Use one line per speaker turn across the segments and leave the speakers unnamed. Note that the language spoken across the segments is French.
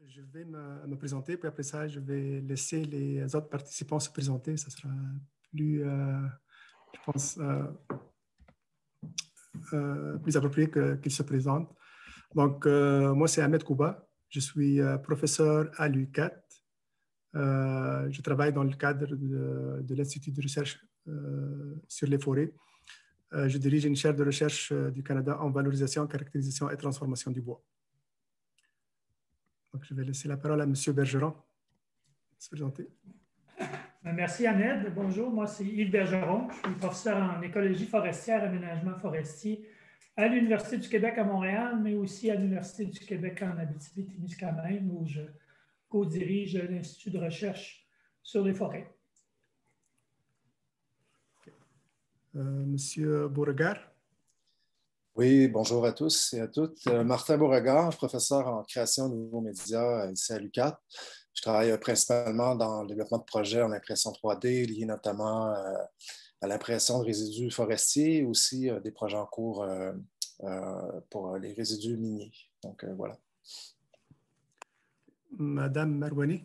Je vais me présenter, puis après ça, je vais laisser les autres participants se présenter. Ça sera plus, je pense, plus approprié qu'ils se présentent. Donc, moi, c'est Ahmed Kouba. Je suis professeur à l'UQAT. Je travaille dans le cadre de l'Institut de recherche sur les forêts. Je dirige une chaire de recherche du Canada en valorisation, caractérisation et transformation du bois. Donc, je vais laisser la parole à M. Bergeron. Se présenter.
Merci Ahmed. Bonjour, moi c'est Yves Bergeron. Je suis professeur en écologie forestière et aménagement forestier à l'Université du Québec à Montréal, mais aussi à l'Université du Québec en Abitibi-Témiscamingue, où je co-dirige l'Institut de recherche sur les forêts.
Monsieur Beauregard.
Oui, bonjour à tous et à toutes. Martin Beauregard, professeur en création de nouveaux médias ici à l'UQAT. Je travaille principalement dans le développement de projets en impression 3D, liés notamment à l'impression de résidus forestiers, et aussi des projets en cours pour les résidus miniers. Donc, voilà.
Madame Marouani.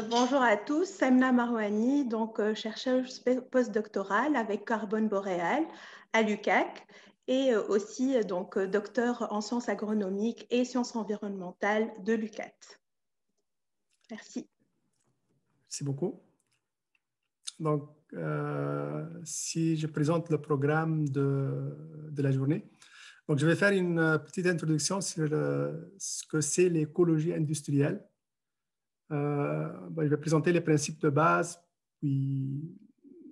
Bonjour à tous, Samna Marouani, donc chercheuse postdoctorale avec Carbone Boréal à l'UQAC et aussi donc docteur en sciences agronomiques et sciences environnementales de l'UQAT. Merci.
Merci beaucoup. Donc, si je présente le programme de la journée, donc je vais faire une petite introduction sur ce que c'est l'écologie industrielle. Je vais présenter les principes de base, puis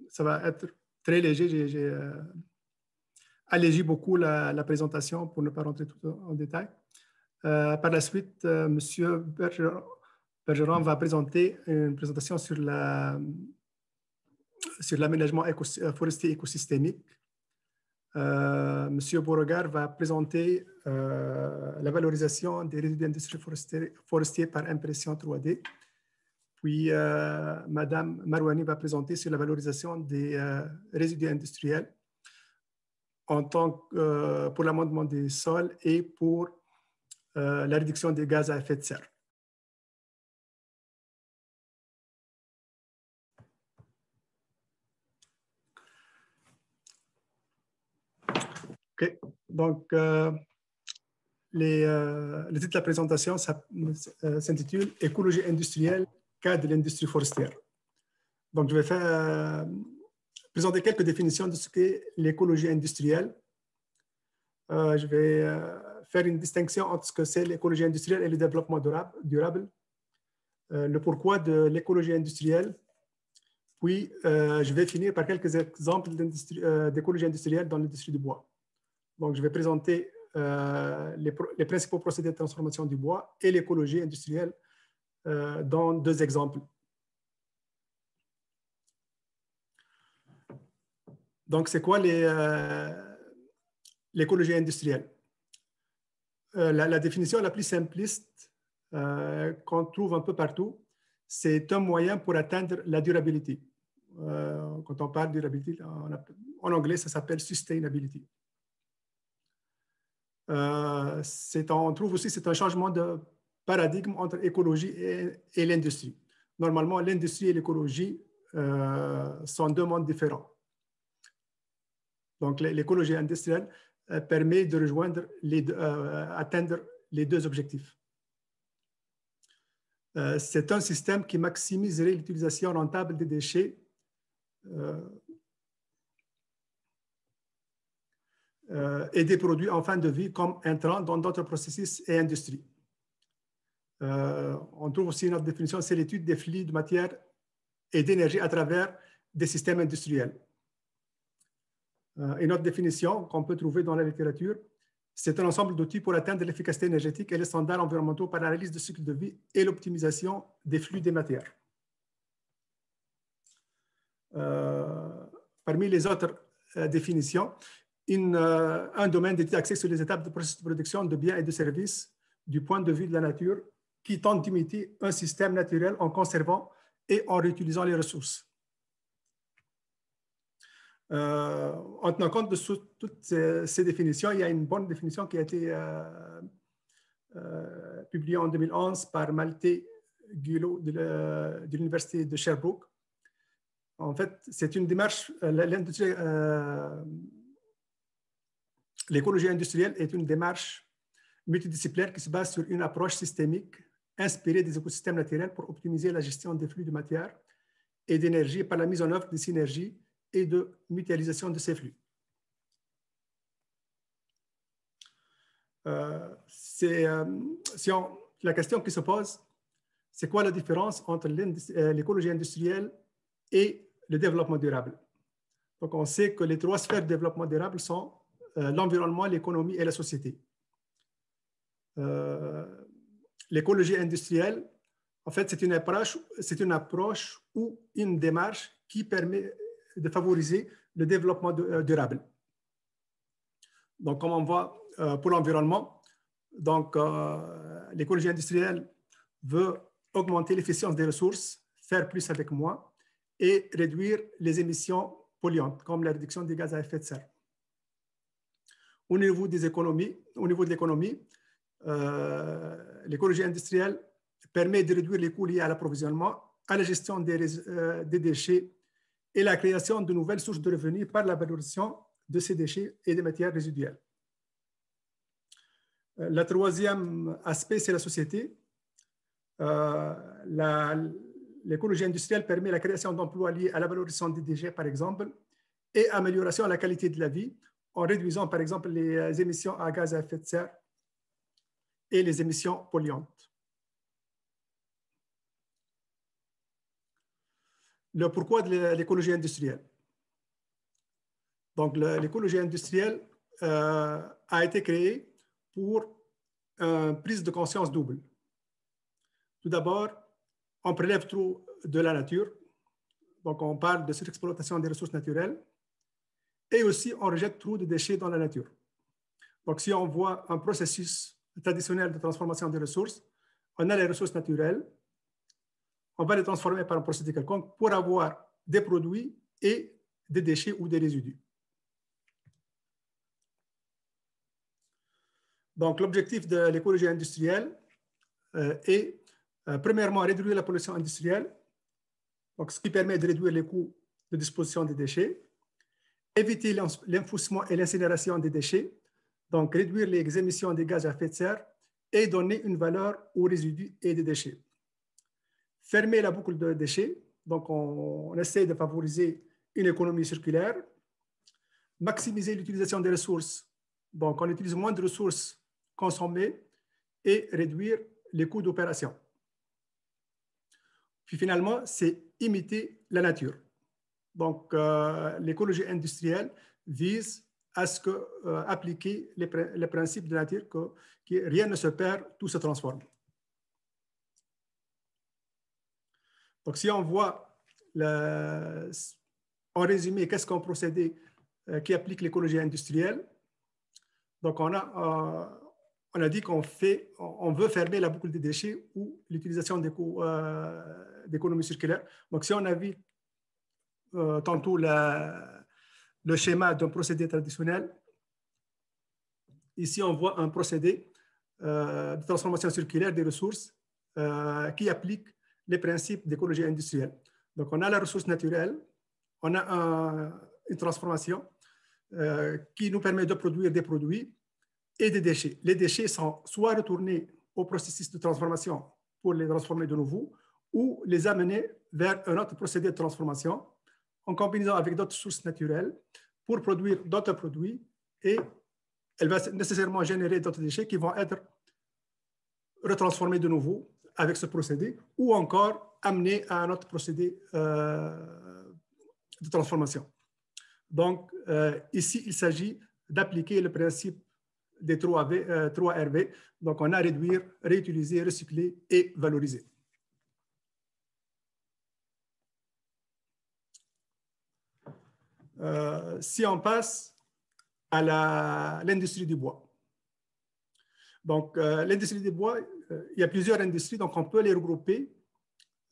ça va être très léger. J'ai allégé beaucoup la présentation pour ne pas rentrer tout en détail. Par la suite, M. Bergeron va présenter une présentation sur l'aménagement forestier écosystémique. M. Beauregard va présenter la valorisation des résidus industriels forestiers par impression 3D. Puis, Mme Marouani va présenter sur la valorisation des résidus industriels pour l'amendement des sols et pour la réduction des gaz à effet de serre. OK. Donc, le titre de la présentation s'intitule « Écologie industrielle, cas de l'industrie forestière ». Donc, je vais présenter quelques définitions de ce qu'est l'écologie industrielle. Je vais faire une distinction entre ce que c'est l'écologie industrielle et le développement durable, le pourquoi de l'écologie industrielle. Puis, je vais finir par quelques exemples d'écologie industrielle dans l'industrie du bois. Donc, je vais présenter les principaux procédés de transformation du bois et l'écologie industrielle dans deux exemples. Donc, c'est quoi l'écologie industrielle? La définition la plus simpliste qu'on trouve un peu partout, c'est un moyen pour atteindre la durabilité. Quand on parle de durabilité, en anglais, ça s'appelle sustainability. On trouve aussi que c'est un changement de paradigme entre écologie et l'industrie. Normalement, l'industrie et l'écologie sont deux mondes différents. Donc, l'écologie industrielle permet de atteindre les deux objectifs. C'est un système qui maximiserait l'utilisation rentable des déchets et des produits en fin de vie comme intrants dans d'autres processus et industries. On trouve aussi une autre définition, c'est l'étude des flux de matière et d'énergie à travers des systèmes industriels. Une autre définition qu'on peut trouver dans la littérature, c'est un ensemble d'outils pour atteindre l'efficacité énergétique et les standards environnementaux par l'analyse de cycle de vie et l'optimisation des flux des matières. Parmi les autres définitions, un domaine d'étude axé sur les étapes de processus de production de biens et de services du point de vue de la nature qui tente d'imiter un système naturel en conservant et en réutilisant les ressources. En tenant compte de toutes ces définitions, il y a une bonne définition qui a été publié en 2011 par Malte Guillot de l'Université de Sherbrooke. En fait, c'est une démarche, l'écologie industrielle est une démarche multidisciplinaire qui se base sur une approche systémique inspirée des écosystèmes naturels pour optimiser la gestion des flux de matière et d'énergie par la mise en œuvre de synergies et de mutualisation de ces flux. La question qui se pose, c'est quoi la différence entre l'écologie industrielle et le développement durable? Donc, on sait que les trois sphères de développement durable sont l'environnement, l'économie et la société. L'écologie industrielle, en fait, c'est une approche ou une démarche qui permet de favoriser le développement durable. Donc, comme on voit pour l'environnement, donc l'écologie industrielle veut augmenter l'efficience des ressources, faire plus avec moins et réduire les émissions polluantes, comme la réduction des gaz à effet de serre. Au niveau de l'économie, l'écologie industrielle permet de réduire les coûts liés à l'approvisionnement, à la gestion des déchets et la création de nouvelles sources de revenus par la valorisation de ces déchets et des matières résiduelles. Le troisième aspect, c'est la société. L'écologie industrielle permet la création d'emplois liés à la valorisation des déchets, par exemple, et amélioration de la qualité de la vie en réduisant, par exemple, les émissions à gaz à effet de serre et les émissions polluantes. Le pourquoi de l'écologie industrielle. Donc, l'écologie industrielle a été créée pour une prise de conscience double. Tout d'abord, on prélève trop de la nature, donc on parle de surexploitation des ressources naturelles, et aussi on rejette trop de déchets dans la nature. Donc, si on voit un processus traditionnel de transformation des ressources, on a les ressources naturelles, on va les transformer par un procédé quelconque pour avoir des produits et des déchets ou des résidus. Donc, l'objectif de l'écologie industrielle est, premièrement, réduire la pollution industrielle, donc ce qui permet de réduire les coûts de disposition des déchets, éviter l'enfouissement et l'incinération des déchets, donc réduire les émissions de gaz à effet de serre et donner une valeur aux résidus et des déchets. Fermer la boucle de déchets, donc on essaie de favoriser une économie circulaire, maximiser l'utilisation des ressources, donc on utilise moins de ressources consommées et réduire les coûts d'opération. Puis finalement, c'est imiter la nature. Donc, l'écologie industrielle vise à appliquer les principes de la nature, que rien ne se perd, tout se transforme. Donc, si on voit, en résumé, qu'est-ce qu'un procédé qui applique l'écologie industrielle, donc on a dit qu'on veut fermer la boucle des déchets ou l'utilisation d'économie circulaire. Donc, si on a vu tantôt le schéma d'un procédé traditionnel, ici on voit un procédé de transformation circulaire des ressources qui applique les principes d'écologie industrielle. Donc, on a la ressource naturelle, on a une transformation qui nous permet de produire des produits et des déchets. Les déchets sont soit retournés au processus de transformation pour les transformer de nouveau, ou les amener vers un autre procédé de transformation en combinaison avec d'autres sources naturelles pour produire d'autres produits, et elle va nécessairement générer d'autres déchets qui vont être retransformés de nouveau avec ce procédé, ou encore amenés à un autre procédé de transformation. Donc, ici, il s'agit d'appliquer le principe des 3RV. Donc, on a réduire, réutiliser, recycler et valoriser. Si on passe à l'industrie du bois. Donc, l'industrie du bois, il y a plusieurs industries, donc on peut les regrouper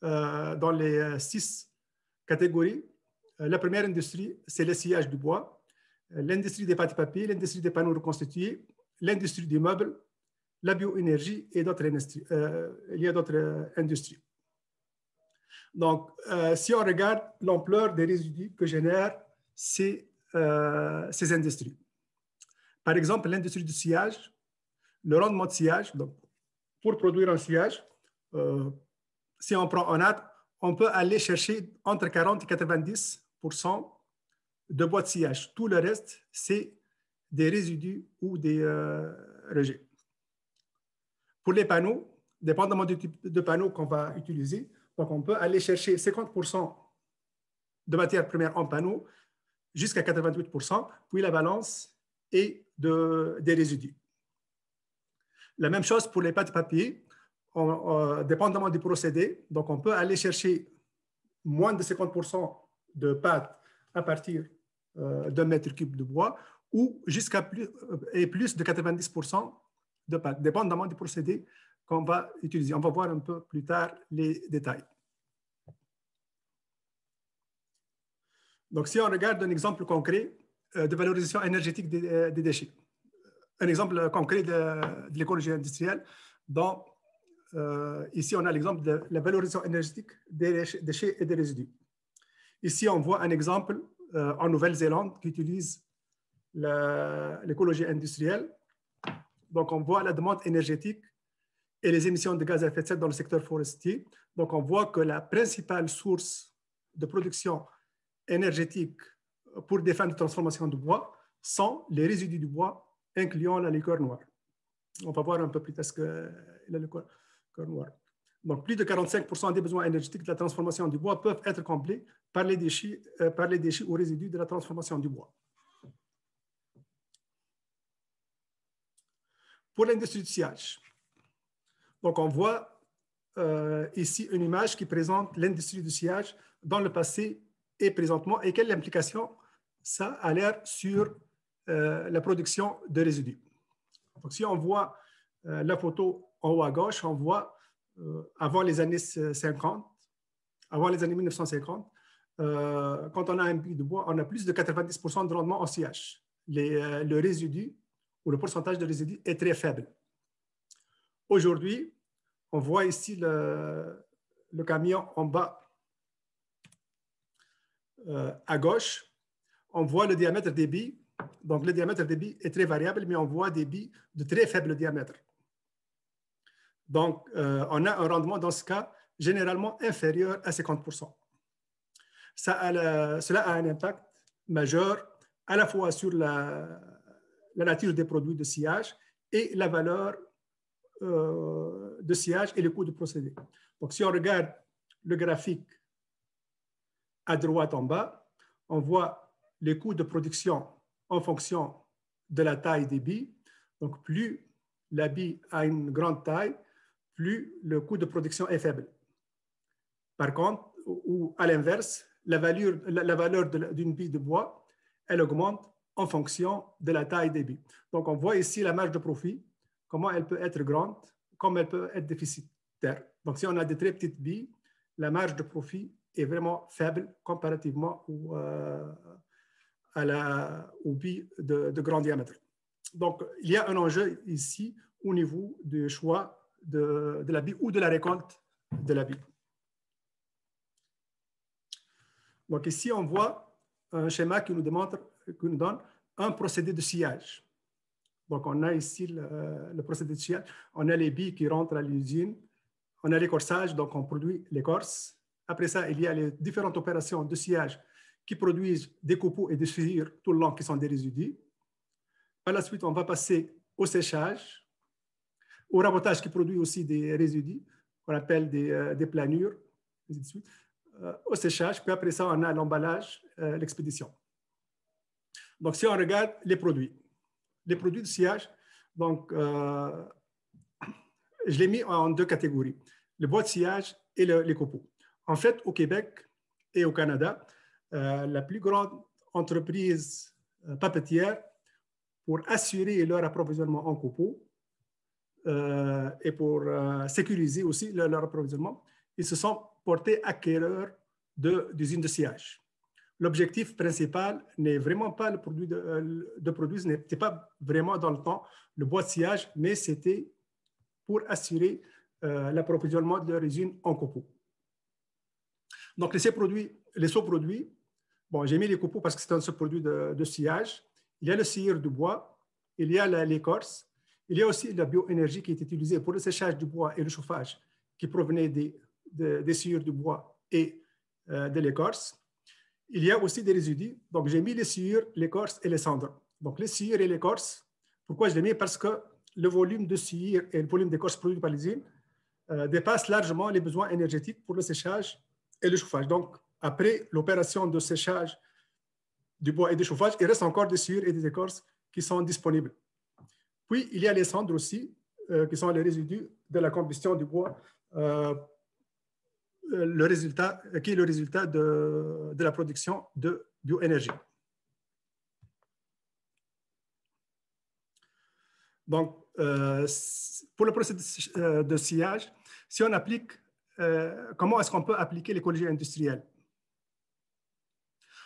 dans les 6 catégories. La première industrie, c'est le sciage du bois, l'industrie des pâtes et papiers, l'industrie des panneaux reconstitués, l'industrie du meuble, la bioénergie et d'autres industries. Il y a d'autres industries. Donc, si on regarde l'ampleur des résidus que génèrent ces industries. Par exemple, l'industrie du sciage, le rendement de sciage, donc pour produire un sciage, si on prend un arbre, on peut aller chercher entre 40 et 90% de bois de sciage. Tout le reste, c'est des résidus ou des rejets. Pour les panneaux, dépendamment du type de panneau qu'on va utiliser, donc on peut aller chercher 50% de matière première en panneau jusqu'à 88%, puis la balance est des résidus. La même chose pour les pâtes de papier, dépendamment du procédé, donc on peut aller chercher moins de 50% de pâte à partir d'un mètre cube de bois ou jusqu'à plus de 90% de pâte, dépendamment du procédé qu'on va utiliser. On va voir un peu plus tard les détails. Donc, si on regarde un exemple concret de valorisation énergétique des déchets, un exemple concret de l'écologie industrielle, dont ici on a l'exemple de la valorisation énergétique des déchets et des résidus. Ici, on voit un exemple en Nouvelle-Zélande qui utilise l'écologie industrielle. Donc, on voit la demande énergétique et les émissions de gaz à effet de serre dans le secteur forestier. Donc, on voit que la principale source de production énergétique pour des fins de transformation de bois sont les résidus du bois, incluant la liqueur noire. On va voir un peu plus tard ce que la liqueur noire. Donc, plus de 45% des besoins énergétiques de la transformation du bois peuvent être comblés par les déchets ou résidus de la transformation du bois. Pour l'industrie du sciage, donc on voit ici une image qui présente l'industrie du sciage dans le passé et présentement et quelle implication ça a l'air sur la production de résidus. Donc, si on voit la photo en haut à gauche, on voit avant les années 50, avant les années 1950, quand on a un puits de bois, on a plus de 90% de rendement en sciage. Le résidu ou le pourcentage de résidus est très faible. Aujourd'hui, on voit ici le camion en bas à gauche. On voit le diamètre des billes. Donc, le diamètre des billes est très variable, mais on voit des billes de très faible diamètre. Donc, on a un rendement dans ce cas généralement inférieur à 50%. Cela a un impact majeur à la fois sur la nature des produits de sciage et la valeur de sciage et le coût de procédé. Donc, si on regarde le graphique à droite en bas, on voit les coûts de production en fonction de la taille des billes. Donc, plus la bille a une grande taille, plus le coût de production est faible. Par contre, ou à l'inverse, la valeur d'une bille de bois, elle augmente en fonction de la taille des billes. Donc, on voit ici la marge de profit, comment elle peut être grande, comme elle peut être déficitaire. Donc, si on a des très petites billes, la marge de profit est vraiment faible comparativement aux billes de grand diamètre. Donc, il y a un enjeu ici au niveau du choix de la bille ou de la récolte de la bille. Donc, ici, on voit un schéma qui nous donne un procédé de sciage. Donc, on a ici le procédé de sciage. On a les billes qui rentrent à l'usine. On a l'écorçage, donc on produit l'écorce. Après ça, il y a les différentes opérations de sciage qui produisent des copeaux et des sciures tout le long qui sont des résidus. Par la suite, on va passer au séchage, au rabotage qui produit aussi des résidus, qu'on appelle des planures, ainsi de suite. Au séchage, puis après ça, on a l'emballage, l'expédition. Donc, si on regarde les produits de sciage, donc, je l'ai mis en deux catégories, le bois de sciage et les copeaux. En fait, au Québec et au Canada, la plus grande entreprise papetière, pour assurer leur approvisionnement en copeaux et pour sécuriser aussi leur approvisionnement, ils se sont portés acquéreurs d'usines de sciage. L'objectif principal n'est vraiment pas le produit, ce n'était pas vraiment dans le temps le bois de sciage, mais c'était pour assurer l'approvisionnement de leur usine en copeaux. Donc, les sous-produits, bon, j'ai mis les copeaux parce que c'est un sous-produit de sciage. Il y a le sciure du bois, il y a l'écorce, il y a aussi la bioénergie qui est utilisée pour le séchage du bois et le chauffage qui provenait des sciures du bois et de l'écorce. Il y a aussi des résidus. Donc, j'ai mis les sciures, l'écorce et les cendres. Donc, les sciures et l'écorce, pourquoi je les mets? Parce que le volume de sciure et le volume d'écorce produit par l'usine dépasse largement les besoins énergétiques pour le séchage et le chauffage. Donc, après l'opération de séchage du bois et du chauffage, il reste encore des sciures et des écorces qui sont disponibles. Puis, il y a les cendres aussi, qui sont les résidus de la combustion du bois, qui est le résultat de la production de bioénergie. Donc, pour le processus de sciage, si on applique, comment est-ce qu'on peut appliquer l'écologie industrielle?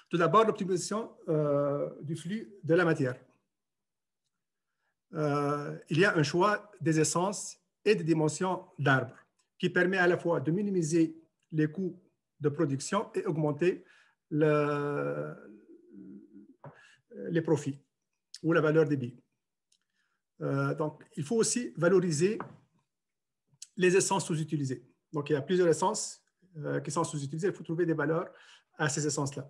Tout d'abord, l'optimisation du flux de la matière. Il y a un choix des essences et des dimensions d'arbres qui permet à la fois de minimiser les coûts de production et augmenter les profits ou la valeur des billes. Donc, il faut aussi valoriser les essences sous-utilisées. Donc, il y a plusieurs essences qui sont sous-utilisées. Il faut trouver des valeurs à ces essences-là.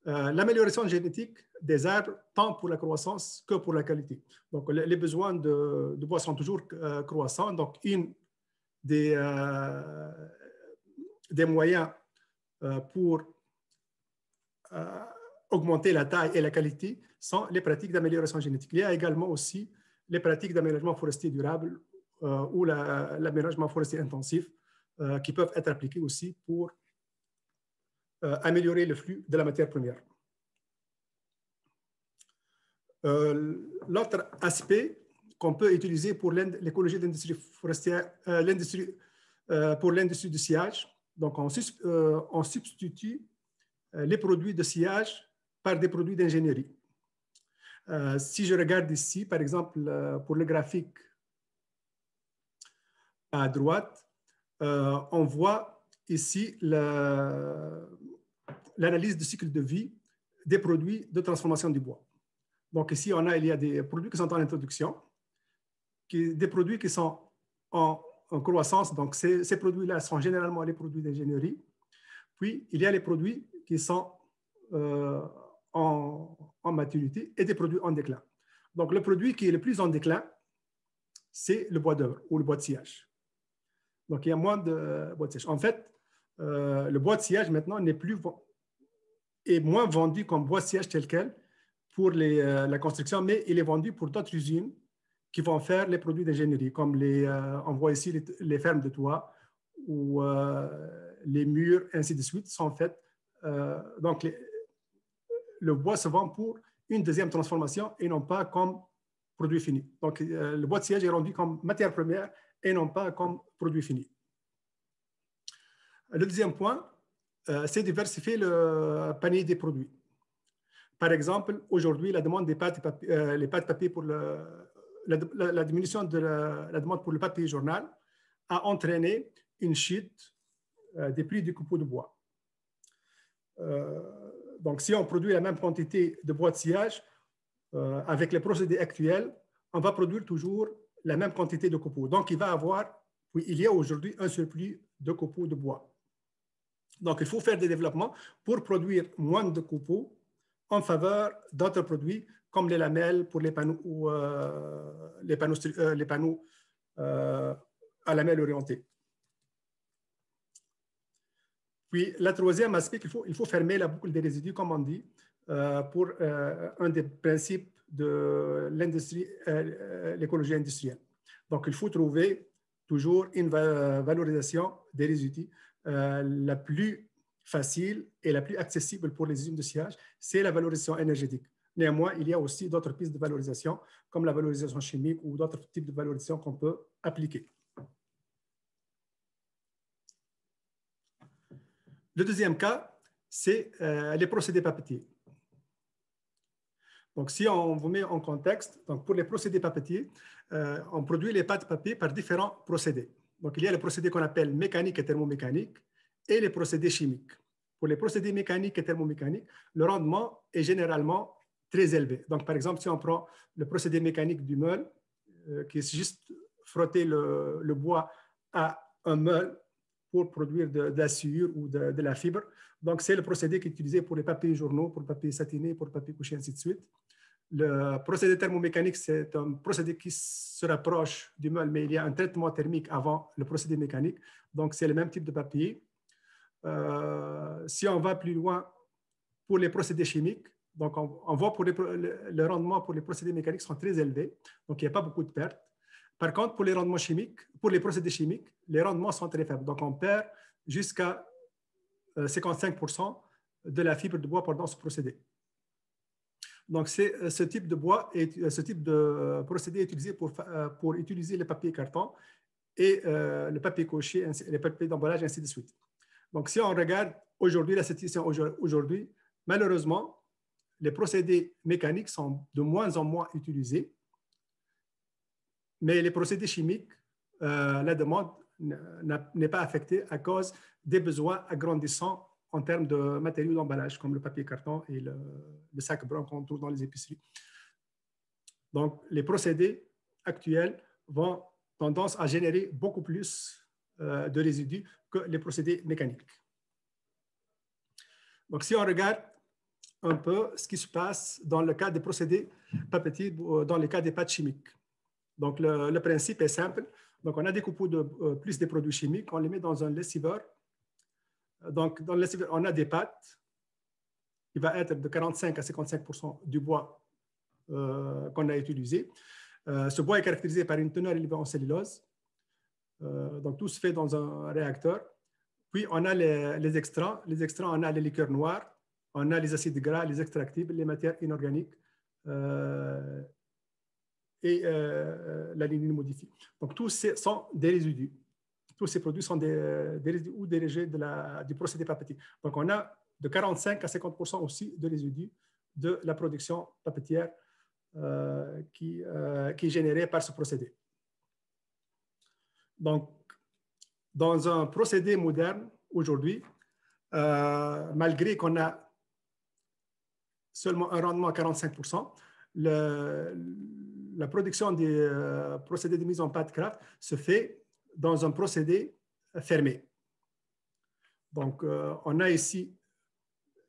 L'amélioration génétique des arbres, tant pour la croissance que pour la qualité. Donc, les besoins de bois sont toujours croissants. Donc, une des moyens pour augmenter la taille et la qualité sont les pratiques d'amélioration génétique. Il y a également aussi les pratiques d'aménagement forestier durable ou l'aménagement forestier intensif qui peuvent être appliquées aussi pour améliorer le flux de la matière première. L'autre aspect qu'on peut utiliser pour l'écologie de l'industrie forestière, pour l'industrie du sciage, donc on substitue les produits de sciage par des produits d'ingénierie. Si je regarde ici, par exemple, pour le graphique à droite, on voit ici l'analyse du cycle de vie des produits de transformation du bois. Donc ici, il y a des produits qui sont en introduction, des produits qui sont en croissance. Donc ces produits-là sont généralement les produits d'ingénierie. Puis il y a les produits qui sont en maturité et des produits en déclin. Donc le produit qui est le plus en déclin, c'est le bois d'œuvre ou le bois de sciage. Donc il y a moins de bois de sciage. En fait, le bois de sciage maintenant est moins vendu comme bois de sciage tel quel pour la construction, mais il est vendu pour d'autres usines qui vont faire les produits d'ingénierie, comme on voit ici les fermes de toit ou les murs, ainsi de suite, sont faits. Donc, le bois se vend pour une deuxième transformation et non pas comme produit fini. Donc, le bois de sciage est rendu comme matière première et non pas comme produit fini. Le deuxième point, c'est diversifier le panier des produits. Par exemple, aujourd'hui, la demande des pâtes les pâtes papier pour la diminution de la demande pour le papier journal a entraîné une chute des prix du copeaux de bois. Donc, si on produit la même quantité de bois de sciage, avec les procédés actuels, on va produire toujours la même quantité de copeaux. Donc, il y a aujourd'hui un surplus de copeaux de bois. Donc, il faut faire des développements pour produire moins de copeaux en faveur d'autres produits comme les lamelles pour les panneaux ou les panneaux à lamelles orientées. Puis, le troisième aspect, il faut fermer la boucle des résidus, comme on dit, pour un des principes de l'écologie industrielle. Donc, il faut trouver toujours une valorisation des résidus la plus facile et la plus accessible pour les usines de sciage, c'est la valorisation énergétique. Néanmoins, il y a aussi d'autres pistes de valorisation, comme la valorisation chimique ou d'autres types de valorisation qu'on peut appliquer. Le deuxième cas, c'est les procédés papetiers. Donc, si on vous met en contexte, donc pour les procédés papetiers, on produit les pâtes papier par différents procédés. Donc, il y a les procédés qu'on appelle mécaniques et thermomécaniques et les procédés chimiques. Pour les procédés mécaniques et thermomécaniques, le rendement est généralement très élevé. Donc, par exemple, si on prend le procédé mécanique du meule, qui est juste frotter le bois à un meule pour produire de la sciure ou de la fibre. Donc, c'est le procédé qui est utilisé pour les papiers journaux, pour le papier satiné, pour le papier couché, ainsi de suite. Le procédé thermomécanique, c'est un procédé qui se rapproche du meule, mais il y a un traitement thermique avant le procédé mécanique. Donc, c'est le même type de papier. Si on va plus loin pour les procédés chimiques, donc on voit pour le rendement pour les procédés mécaniques sont très élevés, donc il n'y a pas beaucoup de pertes. Par contre, pour les rendements chimiques, pour les procédés chimiques, les rendements sont très faibles. Donc, on perd jusqu'à 55% de la fibre de bois pendant ce procédé. Donc, ce type de bois, ce type de procédé est utilisé pour utiliser le papier carton et le papier coché, les papiers d'emballage, ainsi de suite. Donc, si on regarde aujourd'hui, la situation aujourd'hui, malheureusement, les procédés mécaniques sont de moins en moins utilisés, mais les procédés chimiques, la demande n'est pas affectée à cause des besoins agrandissants en termes de matériaux d'emballage, comme le papier carton et le sac brun qu'on trouve dans les épiceries. Donc, les procédés actuels vont tendance à générer beaucoup plus de résidus que les procédés mécaniques. Donc, si on regarde un peu ce qui se passe dans le cas des procédés papetiers, dans le cas des pâtes chimiques. Donc, le principe est simple. Donc, on a découpé plus des produits chimiques, on les met dans un lessiveur. Donc, dans le lessiveur, on a des pâtes qui va être de 45 à 55% du bois qu'on a utilisé. Ce bois est caractérisé par une teneur élevée en cellulose. Donc, tout se fait dans un réacteur. Puis, on a les extrants. Les extrants, on a les liqueurs noires, on a les acides gras, les extractibles, les matières inorganiques et la lignine modifiée. Donc, tous ces sont des résidus. Tous ces produits sont des résidus ou des rejets du procédé papetier. Donc, on a de 45 à 50% aussi de résidus de la production papetière qui est générée par ce procédé. Donc, dans un procédé moderne, aujourd'hui, malgré qu'on a seulement un rendement à 45%, la production des procédés de mise en pâte craft se fait dans un procédé fermé. Donc, on a ici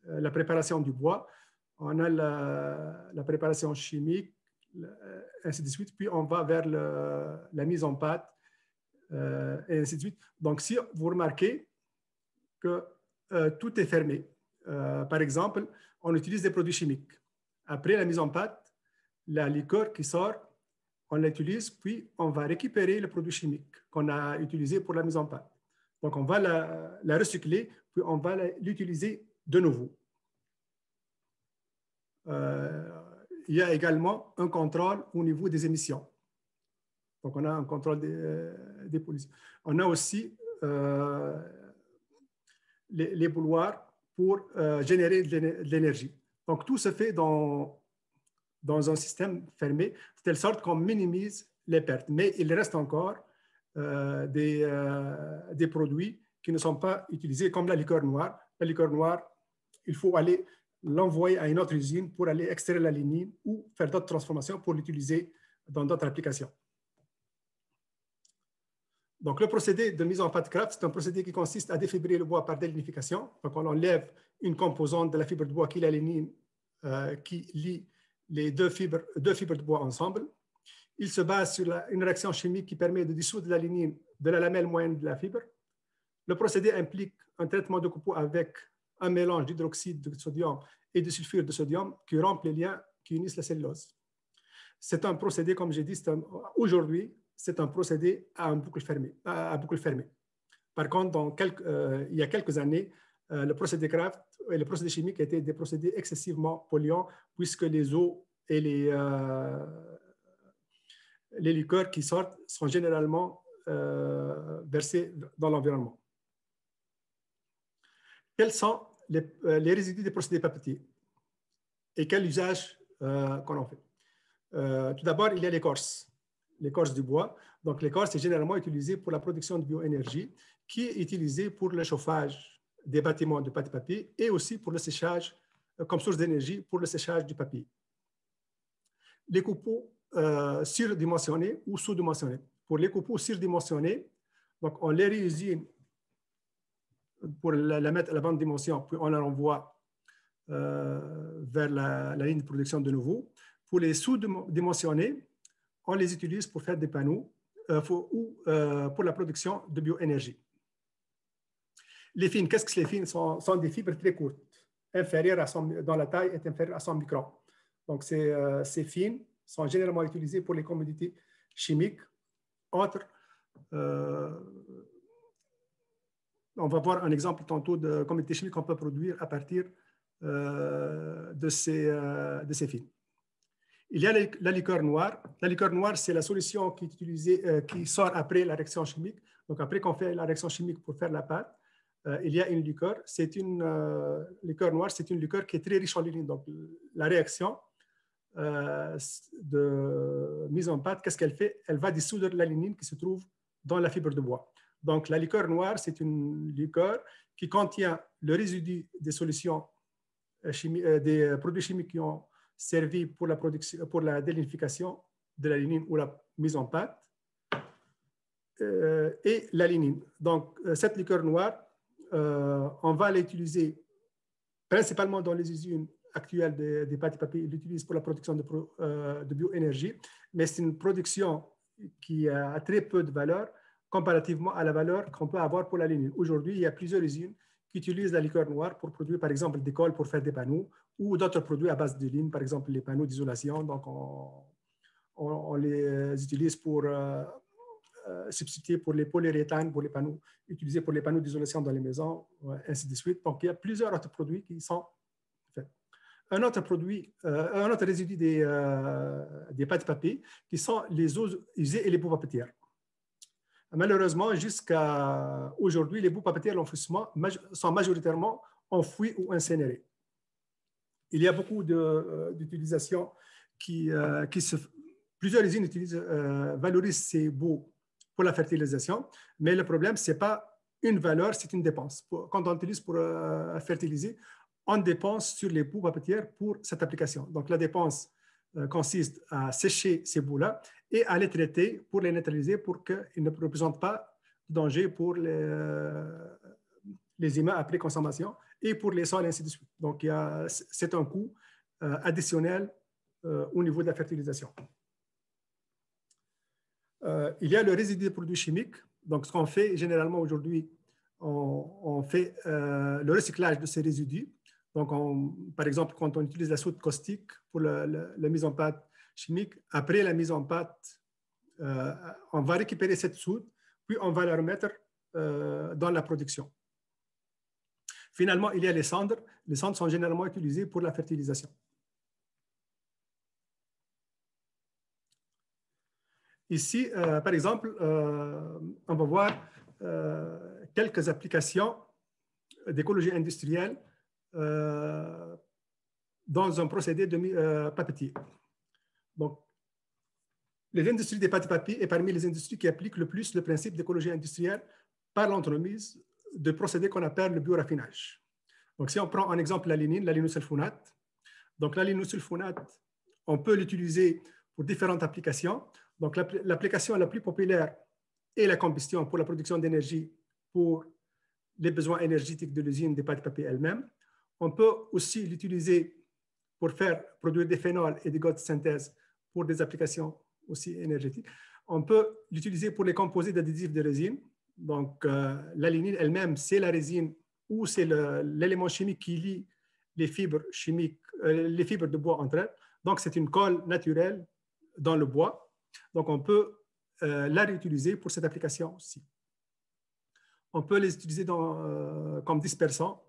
la préparation du bois, on a la préparation chimique, ainsi de suite, puis on va vers la mise en pâte, et ainsi de suite. Donc, si vous remarquez que tout est fermé, par exemple, on utilise des produits chimiques. Après la mise en pâte, la liqueur qui sort, on l'utilise, puis on va récupérer le produit chimique qu'on a utilisé pour la mise en pâte. Donc, on va la recycler, puis on va l'utiliser de nouveau. Il y a également un contrôle au niveau des émissions. Donc, on a un contrôle des pollutions. On a aussi les bouilloires pour générer de l'énergie. Donc, tout se fait dans un système fermé, de telle sorte qu'on minimise les pertes. Mais il reste encore des produits qui ne sont pas utilisés, comme la liqueur noire. La liqueur noire, il faut aller l'envoyer à une autre usine pour aller extraire la lignine ou faire d'autres transformations pour l'utiliser dans d'autres applications. Donc, le procédé de mise en pâte craft, c'est un procédé qui consiste à défibrer le bois par délignification. Donc, on enlève une composante de la fibre de bois qui est la lignine qui lie les deux fibres de bois ensemble. Il se base sur une réaction chimique qui permet de dissoudre la lignine de la lamelle moyenne de la fibre. Le procédé implique un traitement de coupeau avec un mélange d'hydroxyde de sodium et de sulfure de sodium qui rompt les liens qui unissent la cellulose. C'est un procédé, comme j'ai dit, aujourd'hui, c'est un procédé à boucle fermée. Par contre, il y a quelques années, le procédé craft et le procédé chimique étaient des procédés excessivement polluants puisque les eaux et les liqueurs qui sortent sont généralement versées dans l'environnement. Quels sont les résidus des procédés papetiers et quel usage qu'on en fait? Tout d'abord, il y a l'écorce. l'écorce du bois. Donc, l'écorce est généralement utilisée pour la production de bioénergie, qui est utilisée pour le chauffage des bâtiments de pâte et papier et aussi pour le séchage, comme source d'énergie pour le séchage du papier. Les copeaux surdimensionnés ou sous-dimensionnés. Pour les copeaux surdimensionnés, donc on les réusine pour la mettre à la bonne dimension, puis on la renvoie vers la ligne de production de nouveau. Pour les sous-dimensionnés, on les utilise pour faire des panneaux ou pour la production de bioénergie. Les fines, qu'est-ce que les fines sont des fibres très courtes, inférieures à 100, dans la taille est inférieure à 100 microns. Donc, ces fines sont généralement utilisées pour les commodités chimiques. On va voir un exemple tantôt de commodités chimiques qu'on peut produire à partir de ces fines. Il y a la liqueur noire. La liqueur noire, c'est la solution qui est utilisée, qui sort après la réaction chimique. Donc, après qu'on fait la réaction chimique pour faire la pâte, il y a une liqueur. C'est une liqueur noire, c'est une liqueur qui est très riche en lignine. Donc, la réaction de mise en pâte, qu'est-ce qu'elle fait? Elle va dissoudre la lignine qui se trouve dans la fibre de bois. Donc, la liqueur noire, c'est une liqueur qui contient le résidu des solutions des produits chimiques qui ont servi pour la production, pour la délignification de la lignine ou la mise en pâte et la lignine. Donc, cette liqueur noire, on va l'utiliser principalement dans les usines actuelles des pâtes et papiers. Ils l'utilisent pour la production de bioénergie, mais c'est une production qui a très peu de valeur comparativement à la valeur qu'on peut avoir pour la lignine. Aujourd'hui, il y a plusieurs usines qui utilisent la liqueur noire pour produire, par exemple, des colles pour faire des panneaux ou d'autres produits à base de ligne, par exemple, les panneaux d'isolation. Donc, on les utilise pour substituer pour les polyuréthanes, pour les panneaux, utilisés pour les panneaux d'isolation dans les maisons, ainsi de suite. Donc, il y a plusieurs autres produits qui sont faits. Un autre produit, un autre résidu des pâtes papier, qui sont les eaux usées et les boues papetières. Malheureusement, jusqu'à aujourd'hui, les boues papetières à l'enfouissement sont majoritairement enfouies ou incinérées. Il y a beaucoup d'utilisations plusieurs usines valorisent ces boues pour la fertilisation, mais le problème, ce n'est pas une valeur, c'est une dépense. Quand on l'utilise pour fertiliser, on dépense sur les boues papetières pour cette application. Donc, la dépense consiste à sécher ces boues-là et à les traiter pour les neutraliser pour qu'ils ne représentent pas de danger pour les humains après consommation et pour les sols, et ainsi de suite. Donc, c'est un coût additionnel au niveau de la fertilisation. Il y a le résidu des produits chimiques. Donc, ce qu'on fait généralement aujourd'hui, on fait le recyclage de ces résidus. Donc, par exemple, quand on utilise la soude caustique pour la mise en pâte chimique, après la mise en pâte, on va récupérer cette soude, puis on va la remettre dans la production. Finalement, il y a les cendres. Les cendres sont généralement utilisées pour la fertilisation. Ici, par exemple, on va voir quelques applications d'écologie industrielle dans un procédé de papetier. Donc, les industries des pâtes et papier est parmi les industries qui appliquent le plus le principe d'écologie industrielle par l'entremise de procédés qu'on appelle le bioraffinage. Donc, si on prend en exemple la ligninosulfonate, donc la ligninosulfonate, on peut l'utiliser pour différentes applications. Donc, l'application la plus populaire est la combustion pour la production d'énergie pour les besoins énergétiques de l'usine des pâtes et papier elle-même. On peut aussi l'utiliser pour faire produire des phénols et des gaz de synthèse pour des applications aussi énergétiques. On peut l'utiliser pour les composés d'additifs de résine. Donc, la lignine elle-même, c'est la résine ou c'est l'élément chimique qui lie les fibres chimiques, les fibres de bois entre elles. Donc, c'est une colle naturelle dans le bois. Donc, on peut la réutiliser pour cette application aussi. On peut les utiliser comme dispersants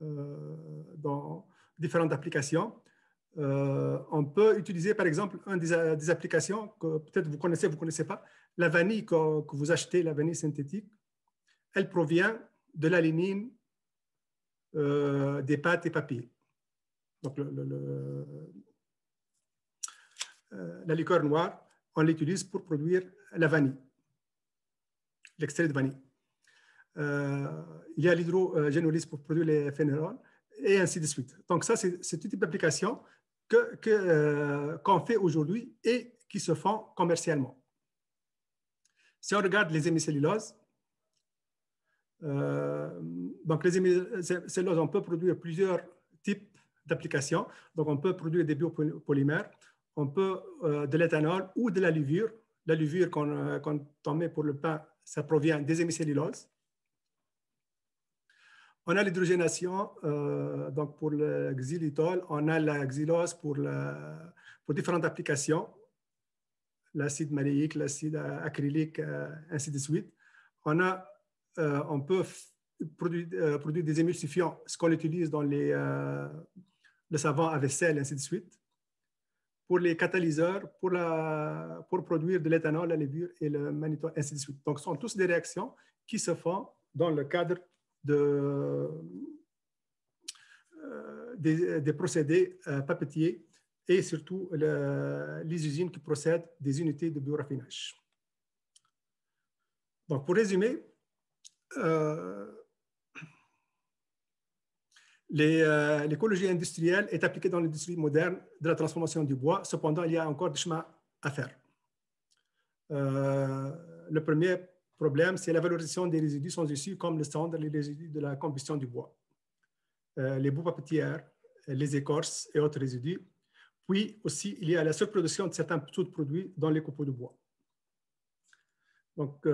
dans différentes applications. On peut utiliser, par exemple, une des applications que peut-être vous ne connaissez pas, la vanille que vous achetez, la vanille synthétique, elle provient de la lignine des pâtes et papier. Donc, la liqueur noire, on l'utilise pour produire la vanille, l'extrait de vanille. Il y a l'hydrogénolyse pour produire les phénols, et ainsi de suite. Donc ça, c'est tout type d'application qu'on fait aujourd'hui et qui se font commercialement. Si on regarde les hémicelluloses, donc les hémicelluloses, on peut produire plusieurs types d'applications. Donc on peut produire des biopolymères, on peut de l'éthanol ou de la levure. La levure qu'on met pour le pain, ça provient des hémicelluloses. On a l'hydrogénation, donc pour le xylitol, on a la xylose pour différentes applications, l'acide maléique, l'acide acrylique, ainsi de suite. On peut produire des émulsifiants, ce qu'on utilise dans le savon à vaisselle, ainsi de suite. Pour les catalyseurs, pour produire de l'éthanol, la levure et le mannitol, ainsi de suite. Donc, ce sont tous des réactions qui se font dans le cadre des procédés papetiers et surtout les usines qui procèdent des unités de bioraffinage. Donc, pour résumer, l'écologie industrielle est appliquée dans l'industrie moderne de la transformation du bois. Cependant, il y a encore du chemin à faire. Le premier problème, c'est la valorisation des résidus sans issue, comme le cendre, les résidus de la combustion du bois, les boues papetières, les écorces et autres résidus. Puis aussi, il y a la surproduction de certains sous-produits dans les copeaux de bois. Donc,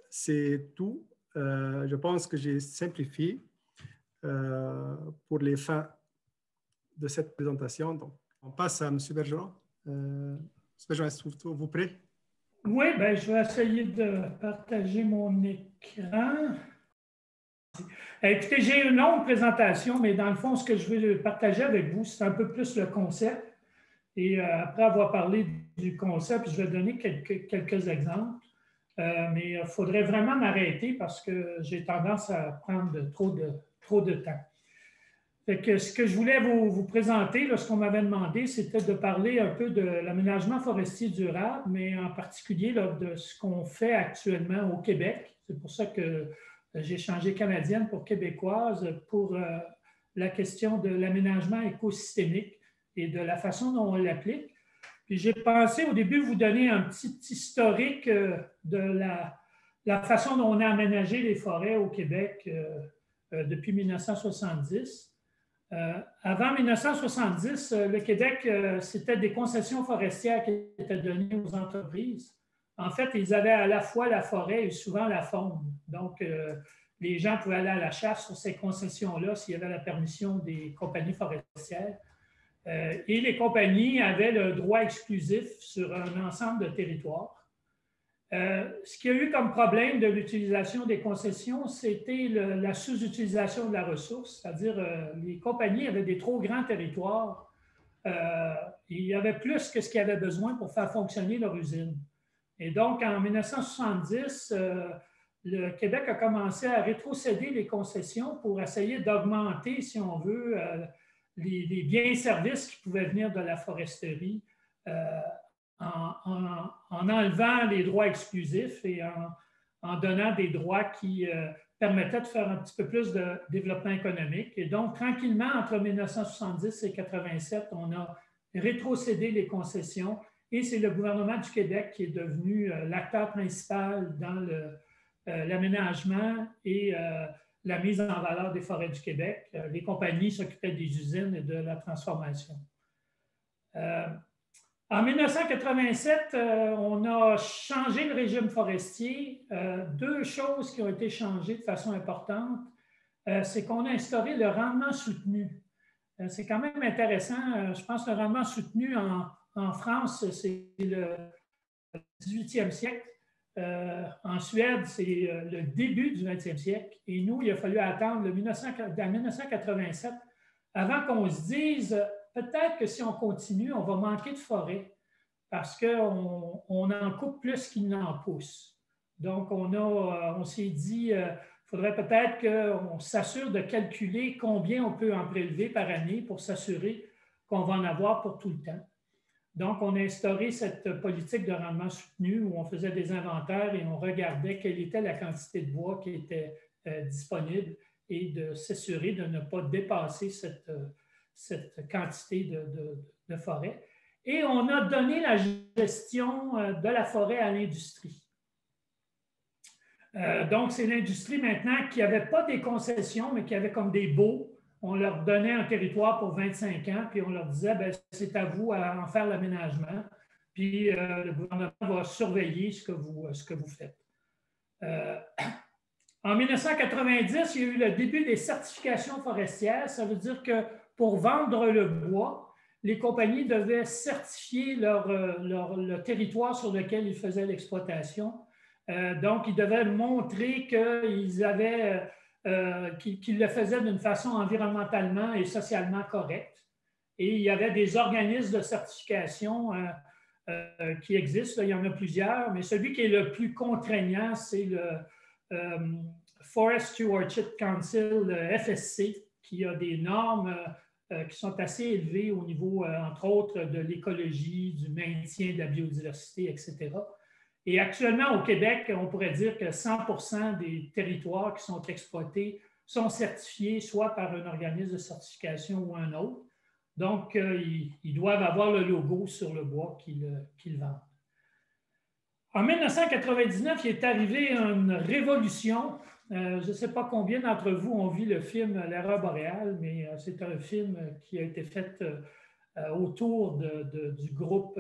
c'est tout. Je pense que j'ai simplifié pour les fins de cette présentation. Donc, on passe à M. Bergeron. M. Bergeron, est-ce que vous prêt?
Oui, ben, je vais essayer de partager mon écran. Écoutez, j'ai une longue présentation, mais dans le fond, ce que je veux partager avec vous, c'est un peu plus le concept. Et après avoir parlé du concept, je vais donner quelques exemples. Mais il faudrait vraiment m'arrêter parce que j'ai tendance à prendre trop de temps. Fait que ce que je voulais vous présenter, là, ce qu'on m'avait demandé, c'était de parler un peu de l'aménagement forestier durable, mais en particulier là, de ce qu'on fait actuellement au Québec. C'est pour ça que j'ai changé canadienne pour québécoise pour la question de l'aménagement écosystémique et de la façon dont on l'applique. Puis j'ai pensé au début vous donner un petit historique de la façon dont on a aménagé les forêts au Québec depuis 1970. Avant 1970, le Québec, c'était des concessions forestières qui étaient données aux entreprises. En fait, ils avaient à la fois la forêt et souvent la faune. Donc, les gens pouvaient aller à la chasse sur ces concessions-là s'il y avait la permission des compagnies forestières. Et les compagnies avaient le droit exclusif sur un ensemble de territoires. Ce qu'il y a eu comme problème de l'utilisation des concessions, c'était la sous-utilisation de la ressource, c'est-à-dire les compagnies avaient des trop grands territoires. Il y avait plus que ce qu'ils avaient besoin pour faire fonctionner leur usine. Et donc, en 1970, le Québec a commencé à rétrocéder les concessions pour essayer d'augmenter, si on veut, les biens et services qui pouvaient venir de la foresterie en enlevant les droits exclusifs et en donnant des droits qui permettaient de faire un petit peu plus de développement économique. Et donc, tranquillement, entre 1970 et 1987, on a rétrocédé les concessions et c'est le gouvernement du Québec qui est devenu l'acteur principal dans l'aménagement et la mise en valeur des forêts du Québec. Les compagnies s'occupaient des usines et de la transformation. En 1987, on a changé le régime forestier. Deux choses qui ont été changées de façon importante, c'est qu'on a instauré le rendement soutenu. C'est quand même intéressant. Je pense que le rendement soutenu en France, c'est le 18e siècle. En Suède, c'est le début du 20e siècle. Et nous, il a fallu attendre 1987 avant qu'on se dise peut-être que si on continue, on va manquer de forêt parce qu'on en coupe plus qu'il n'en pousse. Donc, on s'est dit il faudrait peut-être qu'on s'assure de calculer combien on peut en prélever par année pour s'assurer qu'on va en avoir pour tout le temps. Donc, on a instauré cette politique de rendement soutenu où on faisait des inventaires et on regardait quelle était la quantité de bois qui était disponible et de s'assurer de ne pas dépasser cette quantité de forêt. Et on a donné la gestion de la forêt à l'industrie. Donc, c'est l'industrie maintenant qui n'avait pas des concessions, mais qui avait comme des baux. On leur donnait un territoire pour 25 ans, puis on leur disait, bien, c'est à vous à en faire l'aménagement, puis le gouvernement va surveiller ce que vous faites. En 1990, il y a eu le début des certifications forestières. Ça veut dire que pour vendre le bois, les compagnies devaient certifier le territoire sur lequel ils faisaient l'exploitation. Donc, ils devaient montrer qu'ils le faisaient d'une façon environnementalement et socialement correcte. Et il y avait des organismes de certification qui existent. Il y en a plusieurs, mais celui qui est le plus contraignant, c'est le Forest Stewardship Council, le FSC, qui a des normes qui sont assez élevées au niveau, entre autres, de l'écologie, du maintien de la biodiversité, etc. Et actuellement, au Québec, on pourrait dire que 100% des territoires qui sont exploités sont certifiés soit par un organisme de certification ou un autre. Donc, ils doivent avoir le logo sur le bois qu'ils vendent. En 1999, il est arrivé une révolution. Je ne sais pas combien d'entre vous ont vu le film L'Aurore boréale, mais c'est un film qui a été fait autour du groupe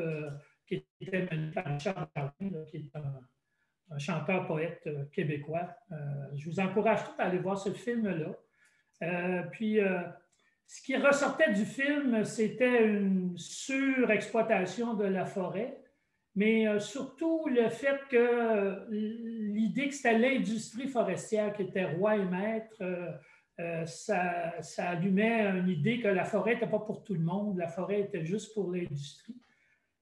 qui était mené par Richard Darwin, qui est un chanteur-poète québécois. Je vous encourage tous à aller voir ce film-là. Ce qui ressortait du film, c'était une surexploitation de la forêt, mais surtout le fait que l'idée que c'était l'industrie forestière qui était roi et maître, ça allumait une idée que la forêt n'était pas pour tout le monde, la forêt était juste pour l'industrie.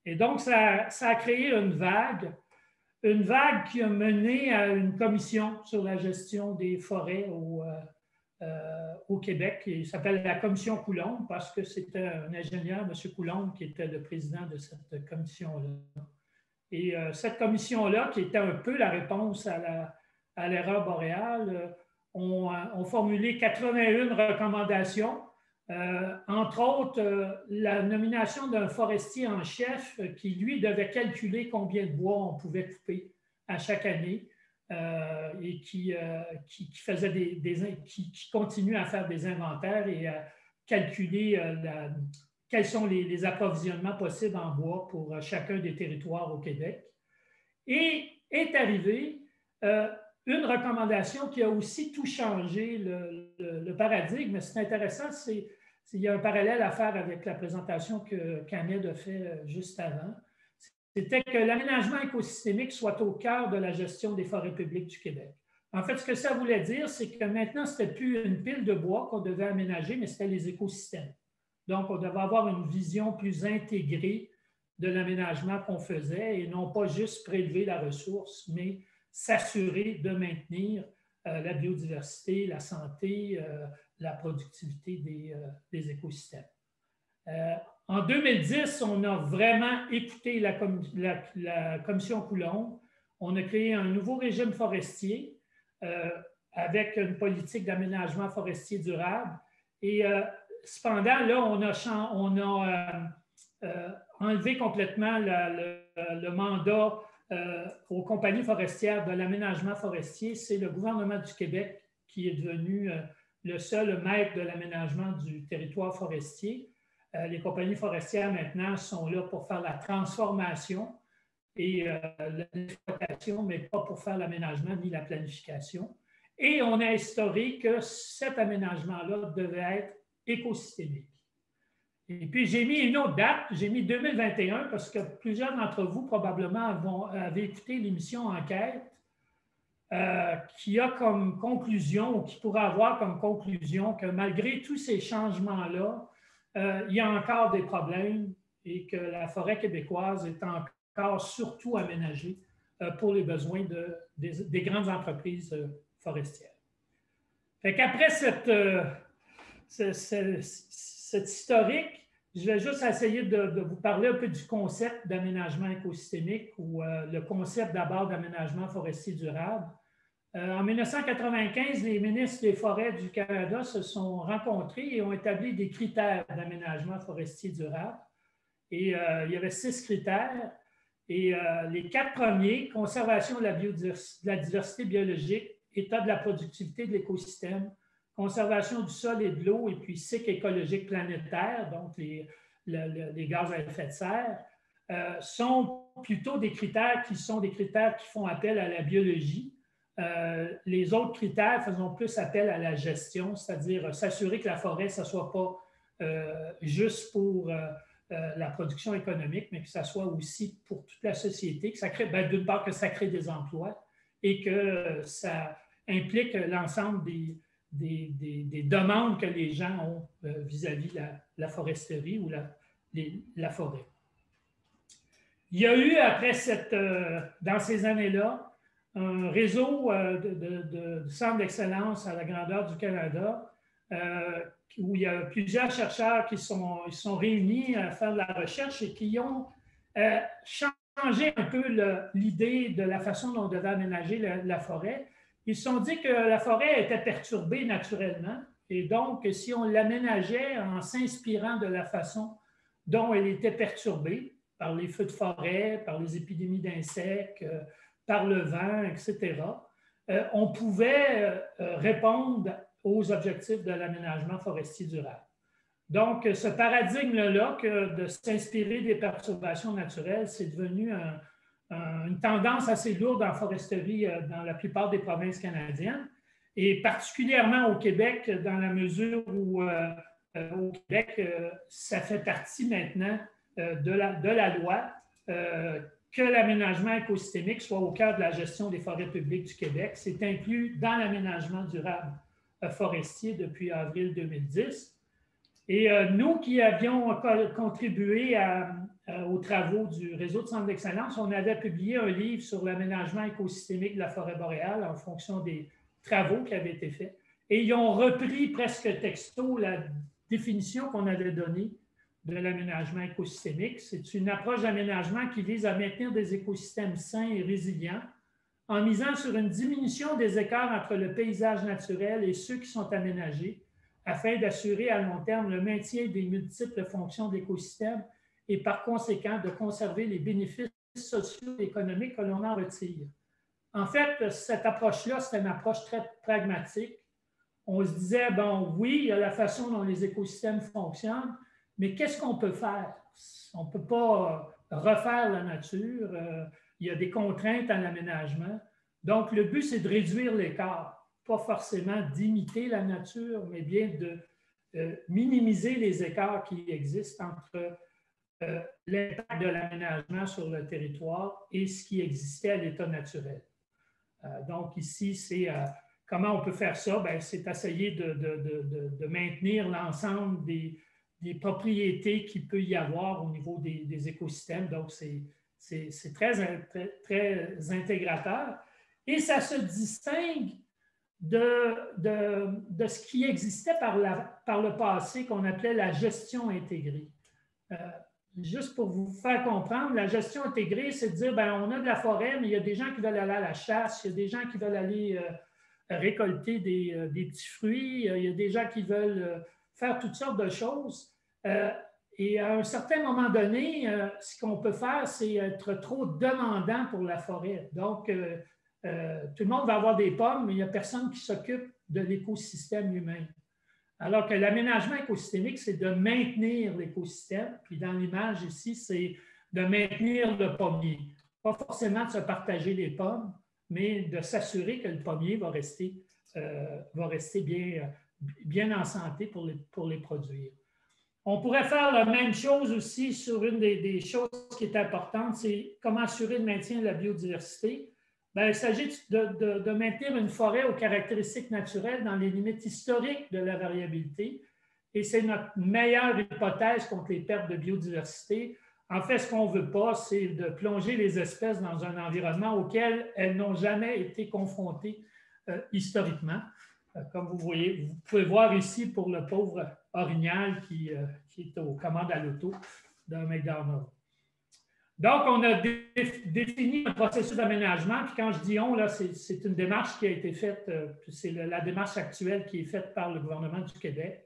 Et donc, ça a créé une vague qui a mené à une commission sur la gestion des forêts au Québec. Il s'appelle la commission Coulombe parce que c'était un ingénieur, M. Coulombe, qui était le président de cette commission-là. Et cette commission-là, qui était un peu la réponse à l'erreur boréale, ont formulé 81 recommandations. Entre autres, la nomination d'un forestier en chef qui, lui, devait calculer combien de bois on pouvait couper à chaque année et qui continue à faire des inventaires et à calculer quels sont les approvisionnements possibles en bois pour chacun des territoires au Québec. Et est arrivée une recommandation qui a aussi tout changé le paradigme. C'est intéressant, il y a un parallèle à faire avec la présentation qu'Ahmed a fait juste avant. C'était que l'aménagement écosystémique soit au cœur de la gestion des forêts publiques du Québec. En fait, ce que ça voulait dire, c'est que maintenant, ce n'était plus une pile de bois qu'on devait aménager, mais c'était les écosystèmes. Donc, on devait avoir une vision plus intégrée de l'aménagement qu'on faisait et non pas juste prélever la ressource, mais s'assurer de maintenir la biodiversité, la santé, la productivité des écosystèmes. En 2010, on a vraiment écouté la commission Coulombe. On a créé un nouveau régime forestier avec une politique d'aménagement forestier durable. Et cependant, là, on a enlevé complètement le mandat aux compagnies forestières de l'aménagement forestier. C'est le gouvernement du Québec qui est devenu le seul maître de l'aménagement du territoire forestier. Les compagnies forestières, maintenant, sont là pour faire la transformation et l'exploitation, mais pas pour faire l'aménagement ni la planification. Et on a instauré que cet aménagement-là devait être écosystémique. Et puis, j'ai mis une autre date, j'ai mis 2021, parce que plusieurs d'entre vous, probablement, avaient écouté l'émission Enquête, qui a comme conclusion, ou qui pourrait avoir comme conclusion, que malgré tous ces changements-là, il y a encore des problèmes et que la forêt québécoise est encore surtout aménagée pour les besoins des grandes entreprises forestières. Fait qu'après cette historique, Je vais juste essayer de vous parler un peu du concept d'aménagement écosystémique ou le concept d'abord d'aménagement forestier durable. En 1995, les ministres des Forêts du Canada se sont rencontrés et ont établi des critères d'aménagement forestier durable. Et il y avait 6 critères. Et les 4 premiers, conservation de la diversité biologique, état de la productivité de l'écosystème, conservation du sol et de l'eau, et puis cycle écologique planétaire, donc les gaz à effet de serre, sont plutôt des critères qui font appel à la biologie. Les autres critères faisant plus appel à la gestion, c'est-à-dire s'assurer que la forêt, ça ne soit pas juste pour la production économique, mais que ça soit aussi pour toute la société, que ça crée, d'une part, que ça crée des emplois et que ça implique l'ensemble des demandes que les gens ont vis-à-vis la foresterie ou la forêt. Il y a eu, après dans ces années-là, un réseau de centres d'excellence à la grandeur du Canada où il y a plusieurs chercheurs qui sont réunis à faire de la recherche et qui ont changé un peu l'idée de la façon dont on devait aménager la forêt. Ils se sont dit que la forêt était perturbée naturellement et donc si on l'aménageait en s'inspirant de la façon dont elle était perturbée par les feux de forêt, par les épidémies d'insectes, par le vent, etc., on pouvait répondre aux objectifs de l'aménagement forestier durable. Donc, ce paradigme-là, de s'inspirer des perturbations naturelles, c'est devenu une tendance assez lourde en foresterie dans la plupart des provinces canadiennes, et particulièrement au Québec, dans la mesure où au Québec, ça fait partie maintenant de la loi que l'aménagement écosystémique soit au cœur de la gestion des forêts publiques du Québec. C'est inclus dans l'aménagement durable forestier depuis avril 2010. Et nous qui avions contribué aux travaux du réseau de centres d'excellence, on avait publié un livre sur l'aménagement écosystémique de la forêt boréale en fonction des travaux qui avaient été faits. Et ils ont repris presque texto la définition qu'on avait donnée de l'aménagement écosystémique. C'est une approche d'aménagement qui vise à maintenir des écosystèmes sains et résilients en misant sur une diminution des écarts entre le paysage naturel et ceux qui sont aménagés, afin d'assurer à long terme le maintien des multiples fonctions de l'écosystème et par conséquent de conserver les bénéfices sociaux et économiques que l'on en retire. En fait, cette approche-là, c'est une approche très pragmatique. On se disait, bon, oui, il y a la façon dont les écosystèmes fonctionnent, mais qu'est-ce qu'on peut faire? On ne peut pas refaire la nature. Il y a des contraintes à l'aménagement. Donc, le but, c'est de réduire l'écart. Pas forcément d'imiter la nature, mais bien de minimiser les écarts qui existent entre l'impact de l'aménagement sur le territoire et ce qui existait à l'état naturel. Donc, ici, c'est comment on peut faire ça? C'est essayer de maintenir l'ensemble des propriétés qu'il peut y avoir au niveau des écosystèmes. Donc, c'est très intégrateur. Et ça se distingue de ce qui existait par le passé qu'on appelait la gestion intégrée. Juste pour vous faire comprendre, la gestion intégrée, c'est de dire, on a de la forêt, mais il y a des gens qui veulent aller à la chasse, il y a des gens qui veulent aller récolter des petits fruits, il y a des gens qui veulent faire toutes sortes de choses. Et à un certain moment donné, ce qu'on peut faire, c'est être trop demandant pour la forêt. Donc, tout le monde va avoir des pommes, mais il n'y a personne qui s'occupe de l'écosystème humain. Alors que l'aménagement écosystémique, c'est de maintenir l'écosystème. Puis dans l'image ici, c'est de maintenir le pommier. Pas forcément de se partager les pommes, mais de s'assurer que le pommier va rester bien en santé pour les produire. On pourrait faire la même chose aussi sur une des choses qui est importante, c'est comment assurer le maintien de la biodiversité. Il s'agit de maintenir une forêt aux caractéristiques naturelles dans les limites historiques de la variabilité. Et c'est notre meilleure hypothèse contre les pertes de biodiversité. En fait, ce qu'on ne veut pas, c'est de plonger les espèces dans un environnement auquel elles n'ont jamais été confrontées historiquement. Comme vous voyez, vous pouvez voir ici pour le pauvre Orignal qui est aux commandes à l'auto d'un McDonald's. Donc, on a défini un processus d'aménagement. Puis quand je dis on, là, c'est une démarche qui a été faite, c'est la démarche actuelle qui est faite par le gouvernement du Québec.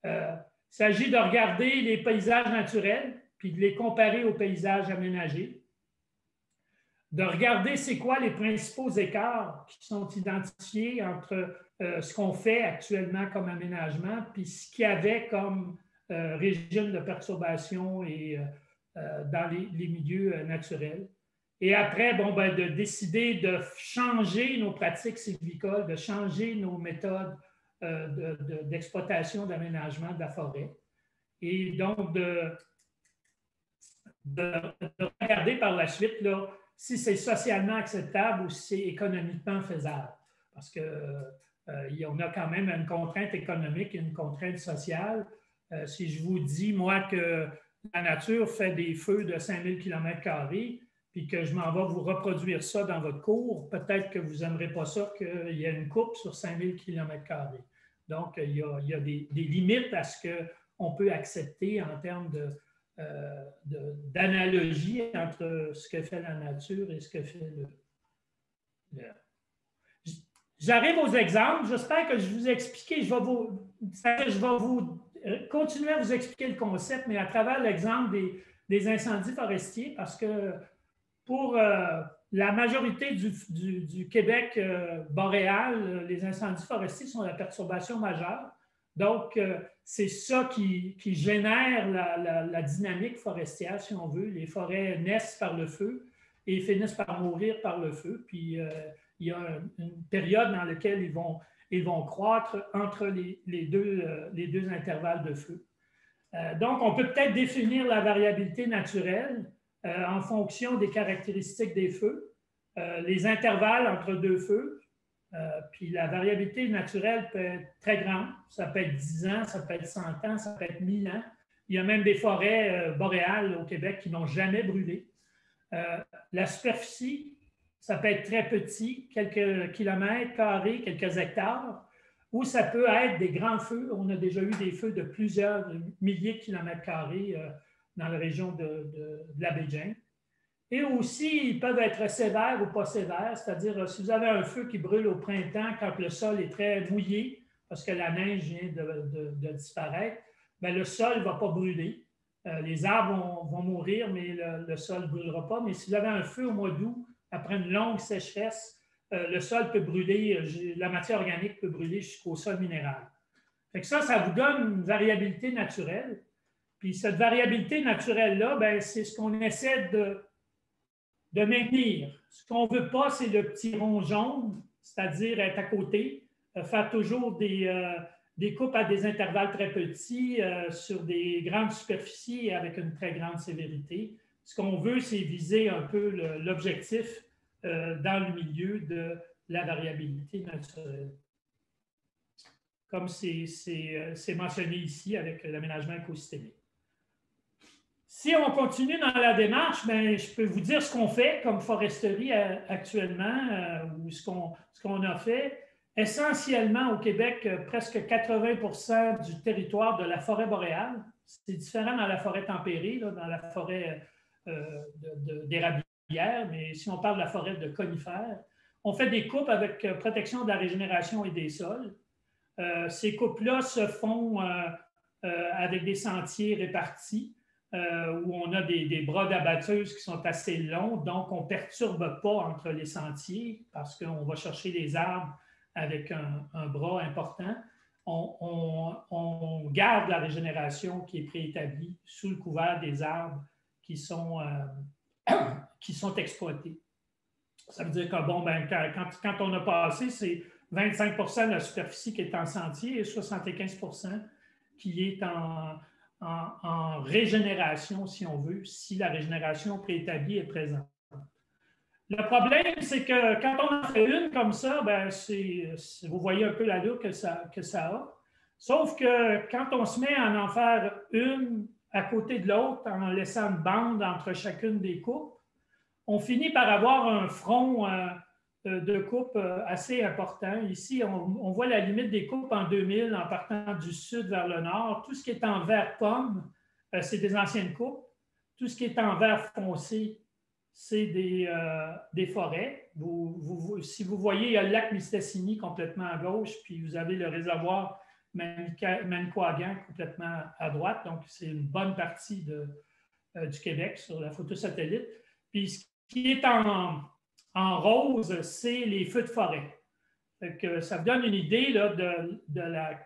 Il s'agit de regarder les paysages naturels, puis de les comparer aux paysages aménagés. De regarder c'est quoi les principaux écarts qui sont identifiés entre ce qu'on fait actuellement comme aménagement, puis ce qu'il y avait comme régime de perturbation et dans les milieux naturels. Et après, bon, ben, de décider de changer nos pratiques sylvicoles, de changer nos méthodes d'exploitation, d'aménagement de la forêt. Et donc, de regarder par la suite là, si c'est socialement acceptable ou si c'est économiquement faisable. Parce qu'on a quand même une contrainte économique et une contrainte sociale. Si je vous dis, moi, que la nature fait des feux de 5000 km², puis que je m'en vais vous reproduire ça dans votre cours, peut-être que vous n'aimerez pas ça qu'il y ait une coupe sur 5000 km². Donc, il y a des limites à ce qu'on peut accepter en termes d'analogie entre ce que fait la nature et ce que fait le... J'arrive aux exemples. J'espère que je vous ai expliqué. Je vais vous continuer à vous expliquer le concept, mais à travers l'exemple des incendies forestiers, parce que pour la majorité du Québec boréal, les incendies forestiers sont la perturbation majeure. Donc, c'est ça qui génère la dynamique forestière, si on veut. Les forêts naissent par le feu et finissent par mourir par le feu. Puis, il y a une période dans laquelle ils vont croître entre les deux intervalles de feu. Donc, on peut peut-être définir la variabilité naturelle en fonction des caractéristiques des feux, les intervalles entre deux feux, puis la variabilité naturelle peut être très grande. Ça peut être 10 ans, ça peut être 100 ans, ça peut être 1000 ans. Il y a même des forêts boréales au Québec qui n'ont jamais brûlé. La superficie, ça peut être très petit, quelques kilomètres carrés, quelques hectares, ou ça peut être des grands feux. On a déjà eu des feux de plusieurs milliers de kilomètres carrés dans la région de la baie James. Et aussi, ils peuvent être sévères ou pas sévères, c'est-à-dire si vous avez un feu qui brûle au printemps quand le sol est très mouillé, parce que la neige vient de disparaître, bien, le sol ne va pas brûler. Les arbres vont mourir, mais le sol ne brûlera pas. Mais si vous avez un feu au mois d'août, après une longue sécheresse, le sol peut brûler, la matière organique peut brûler jusqu'au sol minéral. Fait que ça vous donne une variabilité naturelle. Puis cette variabilité naturelle-là, bien, c'est ce qu'on essaie de maintenir. Ce qu'on ne veut pas, c'est le petit rond jaune, c'est-à-dire être à côté, faire toujours des coupes à des intervalles très petits sur des grandes superficies avec une très grande sévérité. Ce qu'on veut, c'est viser un peu l'objectif dans le milieu de la variabilité naturelle. Comme c'est mentionné ici avec l'aménagement écosystémique. Si on continue dans la démarche, bien, je peux vous dire ce qu'on fait comme foresterie actuellement ou ce qu'on a fait. Essentiellement, au Québec, presque 80% du territoire de la forêt boréale. C'est différent dans la forêt tempérée, là, dans la forêt d'érablières, mais si on parle de la forêt de conifères, on fait des coupes avec protection de la régénération et des sols. Ces coupes-là se font avec des sentiers répartis. Où on a des bras d'abatteuse qui sont assez longs, donc on ne perturbe pas entre les sentiers parce qu'on va chercher les arbres avec un bras important. On garde la régénération qui est préétablie sous le couvert des arbres qui sont exploités. Ça veut dire que bon, ben, quand on a passé, c'est 25% de la superficie qui est en sentier et 75% qui est en régénération, si on veut, si la régénération préétablie est présente. Le problème, c'est que quand on en fait une comme ça, ben vous voyez un peu l'allure que ça a. Sauf que quand on se met à en faire une à côté de l'autre, en laissant une bande entre chacune des coupes, on finit par avoir un front de coupe assez important. Ici, on voit la limite des coupes en 2000 en partant du sud vers le nord. Tout ce qui est en vert pomme, c'est des anciennes coupes. Tout ce qui est en vert foncé, c'est des forêts. Si vous voyez, il y a le lac Mistassini complètement à gauche, puis vous avez le réservoir Manicouagan complètement à droite. Donc, c'est une bonne partie du Québec sur la photo satellite. Puis, ce qui est en rose, c'est les feux de forêt. Ça vous donne une idée là,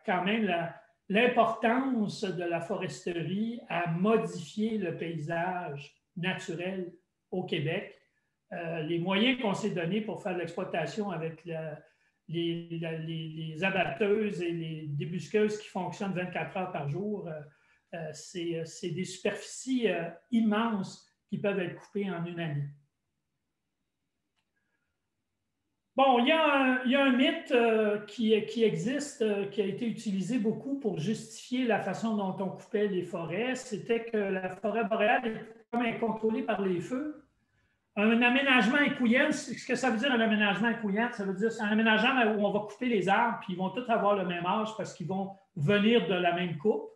quand même l'importance de la foresterie à modifier le paysage naturel au Québec. Les moyens qu'on s'est donnés pour faire l'exploitation avec les abatteuses et les débusqueuses qui fonctionnent 24 heures par jour, c'est des superficies immenses qui peuvent être coupées en une année. Bon, il y a un mythe qui existe, qui a été utilisé beaucoup pour justifier la façon dont on coupait les forêts. C'était que la forêt boréale était comme incontrôlée par les feux. Un aménagement écouyenne, ce que ça veut dire un aménagement écouyenne, ça veut dire c'est un aménagement où on va couper les arbres, puis ils vont tous avoir le même âge parce qu'ils vont venir de la même coupe.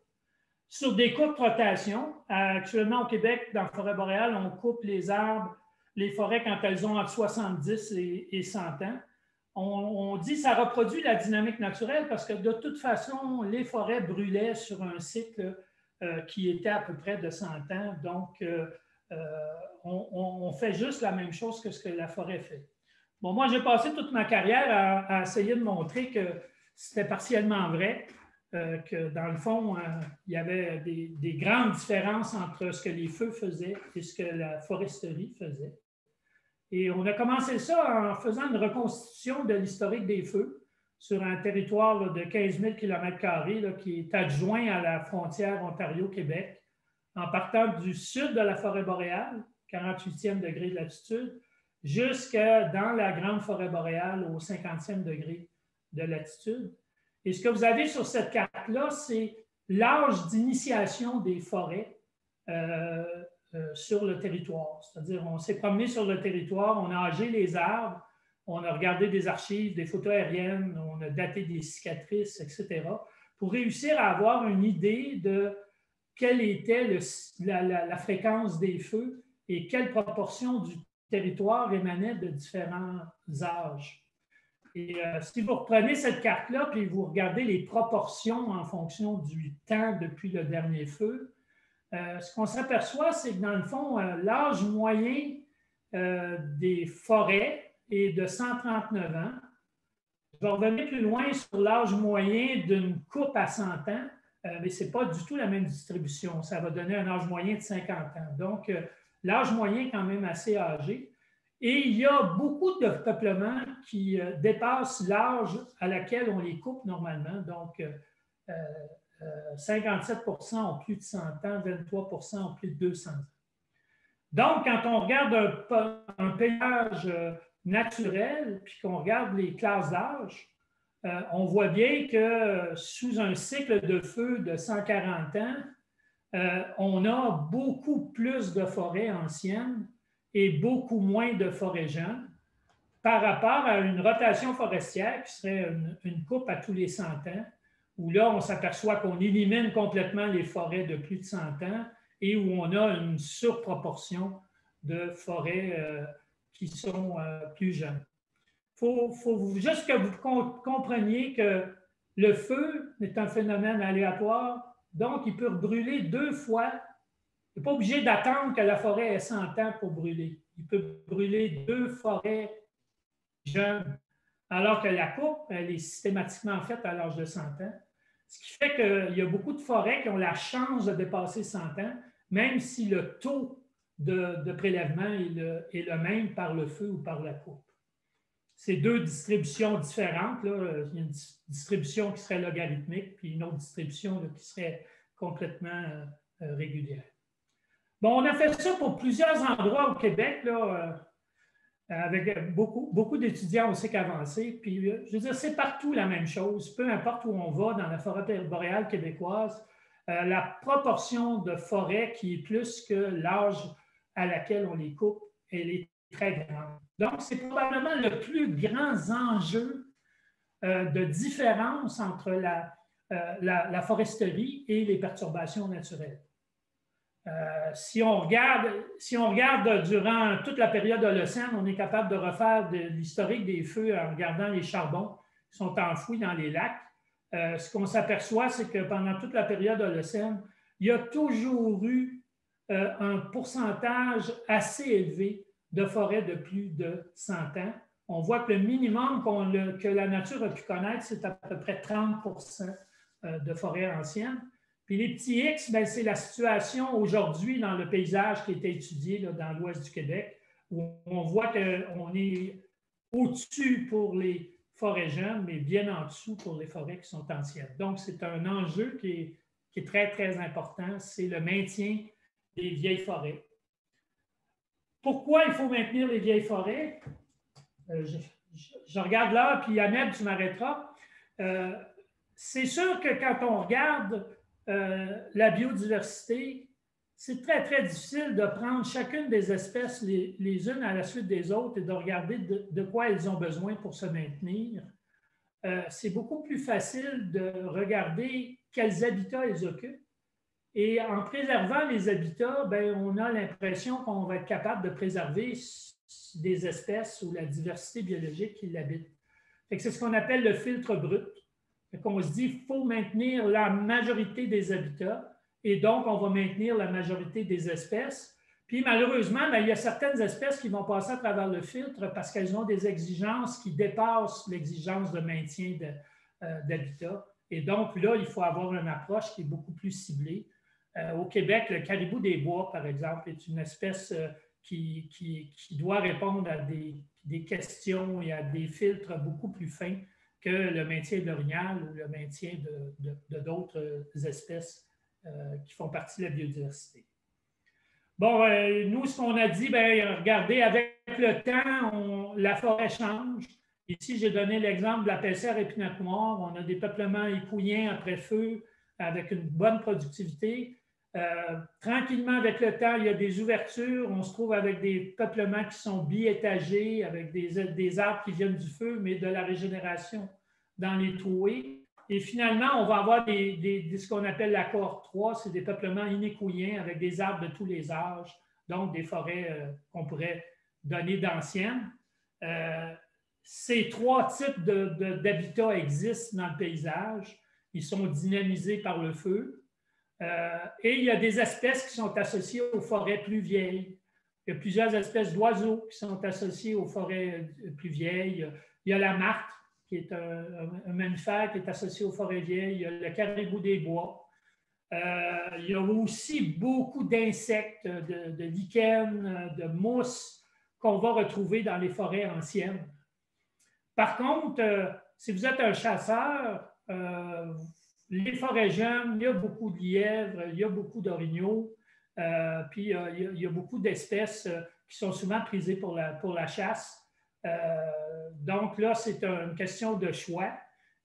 Sur des coupes de rotation, actuellement au Québec, dans la forêt boréale, on coupe les arbres, les forêts quand elles ont entre 70 et 100 ans. On dit que ça reproduit la dynamique naturelle parce que de toute façon, les forêts brûlaient sur un cycle qui était à peu près de 100 ans. Donc, on fait juste la même chose que ce que la forêt fait. Bon, moi, j'ai passé toute ma carrière à essayer de montrer que c'était partiellement vrai, que dans le fond, il y avait des grandes différences entre ce que les feux faisaient et ce que la foresterie faisait. Et on a commencé ça en faisant une reconstitution de l'historique des feux sur un territoire là, de 15 000 km² qui est adjoint à la frontière Ontario-Québec, en partant du sud de la forêt boréale, 48e degré de latitude, jusqu'à dans la grande forêt boréale au 50e degré de latitude. Et ce que vous avez sur cette carte-là, c'est l'âge d'initiation des forêts sur le territoire. C'est-à-dire, on s'est promené sur le territoire, on a âgé les arbres, on a regardé des archives, des photos aériennes, on a daté des cicatrices, etc., pour réussir à avoir une idée de quelle était la fréquence des feux et quelle proportion du territoire émanait de différents âges. Et si vous reprenez cette carte-là, puis vous regardez les proportions en fonction du temps depuis le dernier feu, ce qu'on s'aperçoit, c'est que dans le fond, l'âge moyen des forêts est de 139 ans. Je vais revenir plus loin sur l'âge moyen d'une coupe à 100 ans, mais ce n'est pas du tout la même distribution. Ça va donner un âge moyen de 50 ans. Donc, l'âge moyen est quand même assez âgé. Et il y a beaucoup de peuplements qui dépassent l'âge à laquelle on les coupe normalement. Donc, 57 % ont plus de 100 ans, 23 % ont plus de 200 ans. Donc, quand on regarde un paysage naturel, puis qu'on regarde les classes d'âge, on voit bien que sous un cycle de feu de 140 ans, on a beaucoup plus de forêts anciennes et beaucoup moins de forêts jeunes par rapport à une rotation forestière qui serait une coupe à tous les 100 ans, où là, on s'aperçoit qu'on élimine complètement les forêts de plus de 100 ans et où on a une surproportion de forêts qui sont plus jeunes. Il faut juste que vous compreniez que le feu est un phénomène aléatoire, donc il peut brûler 2 fois. Il n'est pas obligé d'attendre que la forêt ait 100 ans pour brûler. Il peut brûler 2 forêts jeunes, alors que la coupe, elle est systématiquement faite à l'âge de 100 ans. Ce qui fait qu'il y a beaucoup de forêts qui ont la chance de dépasser 100 ans, même si le taux de prélèvement est le même par le feu ou par la coupe. C'est 2 distributions différentes. Là. Il y a une distribution qui serait logarithmique, puis une autre distribution là, qui serait complètement régulière. Bon, on a fait ça pour plusieurs endroits au Québec, là, avec beaucoup d'étudiants au cycle avancé. Puis, je veux dire, c'est partout la même chose. Peu importe où on va dans la forêt boréale québécoise, la proportion de forêt qui est plus que l'âge à laquelle on les coupe, elle est très grande. Donc, c'est probablement le plus grand enjeu de différence entre la foresterie et les perturbations naturelles. Si on regarde durant toute la période Holocène, on est capable de refaire l'historique des feux en regardant les charbons qui sont enfouis dans les lacs. Ce qu'on s'aperçoit, c'est que pendant toute la période Holocène, il y a toujours eu un pourcentage assez élevé de forêts de plus de 100 ans. On voit que le minimum que la nature a pu connaître, c'est à peu près 30 % de forêts anciennes. Puis les petits X, c'est la situation aujourd'hui dans le paysage qui a été étudié là, dans l'ouest du Québec, où on voit qu'on est au-dessus pour les forêts jeunes, mais bien en dessous pour les forêts qui sont anciennes. Donc, c'est un enjeu qui est très, très important, c'est le maintien des vieilles forêts. Pourquoi il faut maintenir les vieilles forêts? Je regarde là, puis Annette, tu m'arrêteras. C'est sûr que quand on regarde la biodiversité, c'est très, très difficile de prendre chacune des espèces les unes à la suite des autres et de regarder de quoi elles ont besoin pour se maintenir. C'est beaucoup plus facile de regarder quels habitats elles occupent. Et en préservant les habitats, on a l'impression qu'on va être capable de préserver des espèces ou la diversité biologique qui l'habitent. C'est ce qu'on appelle le filtre brut. On se dit qu'il faut maintenir la majorité des habitats et donc on va maintenir la majorité des espèces. Puis malheureusement, il y a certaines espèces qui vont passer à travers le filtre parce qu'elles ont des exigences qui dépassent l'exigence de maintien d'habitat. Et donc là, il faut avoir une approche qui est beaucoup plus ciblée. Au Québec, le caribou des bois, par exemple, est une espèce qui doit répondre à des questions et à des filtres beaucoup plus fins que le maintien de l'orignal ou le maintien de d'autres espèces qui font partie de la biodiversité. Bon, nous, ce qu'on a dit, regardez, avec le temps, la forêt change. Ici, j'ai donné l'exemple de la pessère épinette noire. On a des peuplements écouillens après feu avec une bonne productivité. Tranquillement, avec le temps, il y a des ouvertures. On se trouve avec des peuplements qui sont biétagés, avec des arbres qui viennent du feu, mais de la régénération dans les trouées. Et finalement, on va avoir ce qu'on appelle la cohorte 3, c'est des peuplements inécouillens avec des arbres de tous les âges, donc des forêts qu'on pourrait donner d'anciennes. Ces trois types d'habitats existent dans le paysage. Ils sont dynamisés par le feu. Et il y a des espèces qui sont associées aux forêts plus vieilles. Il y a plusieurs espèces d'oiseaux qui sont associées aux forêts plus vieilles. Il y a la martre, qui est un mammifère qui est associé aux forêts vieilles. Il y a le caribou des bois. Il y a aussi beaucoup d'insectes, de lichens, de mousses qu'on va retrouver dans les forêts anciennes. Par contre, si vous êtes un chasseur, les forêts jeunes, il y a beaucoup de lièvres, il y a beaucoup d'orignaux, puis il y a beaucoup d'espèces qui sont souvent prisées pour la chasse. Donc là, c'est une question de choix,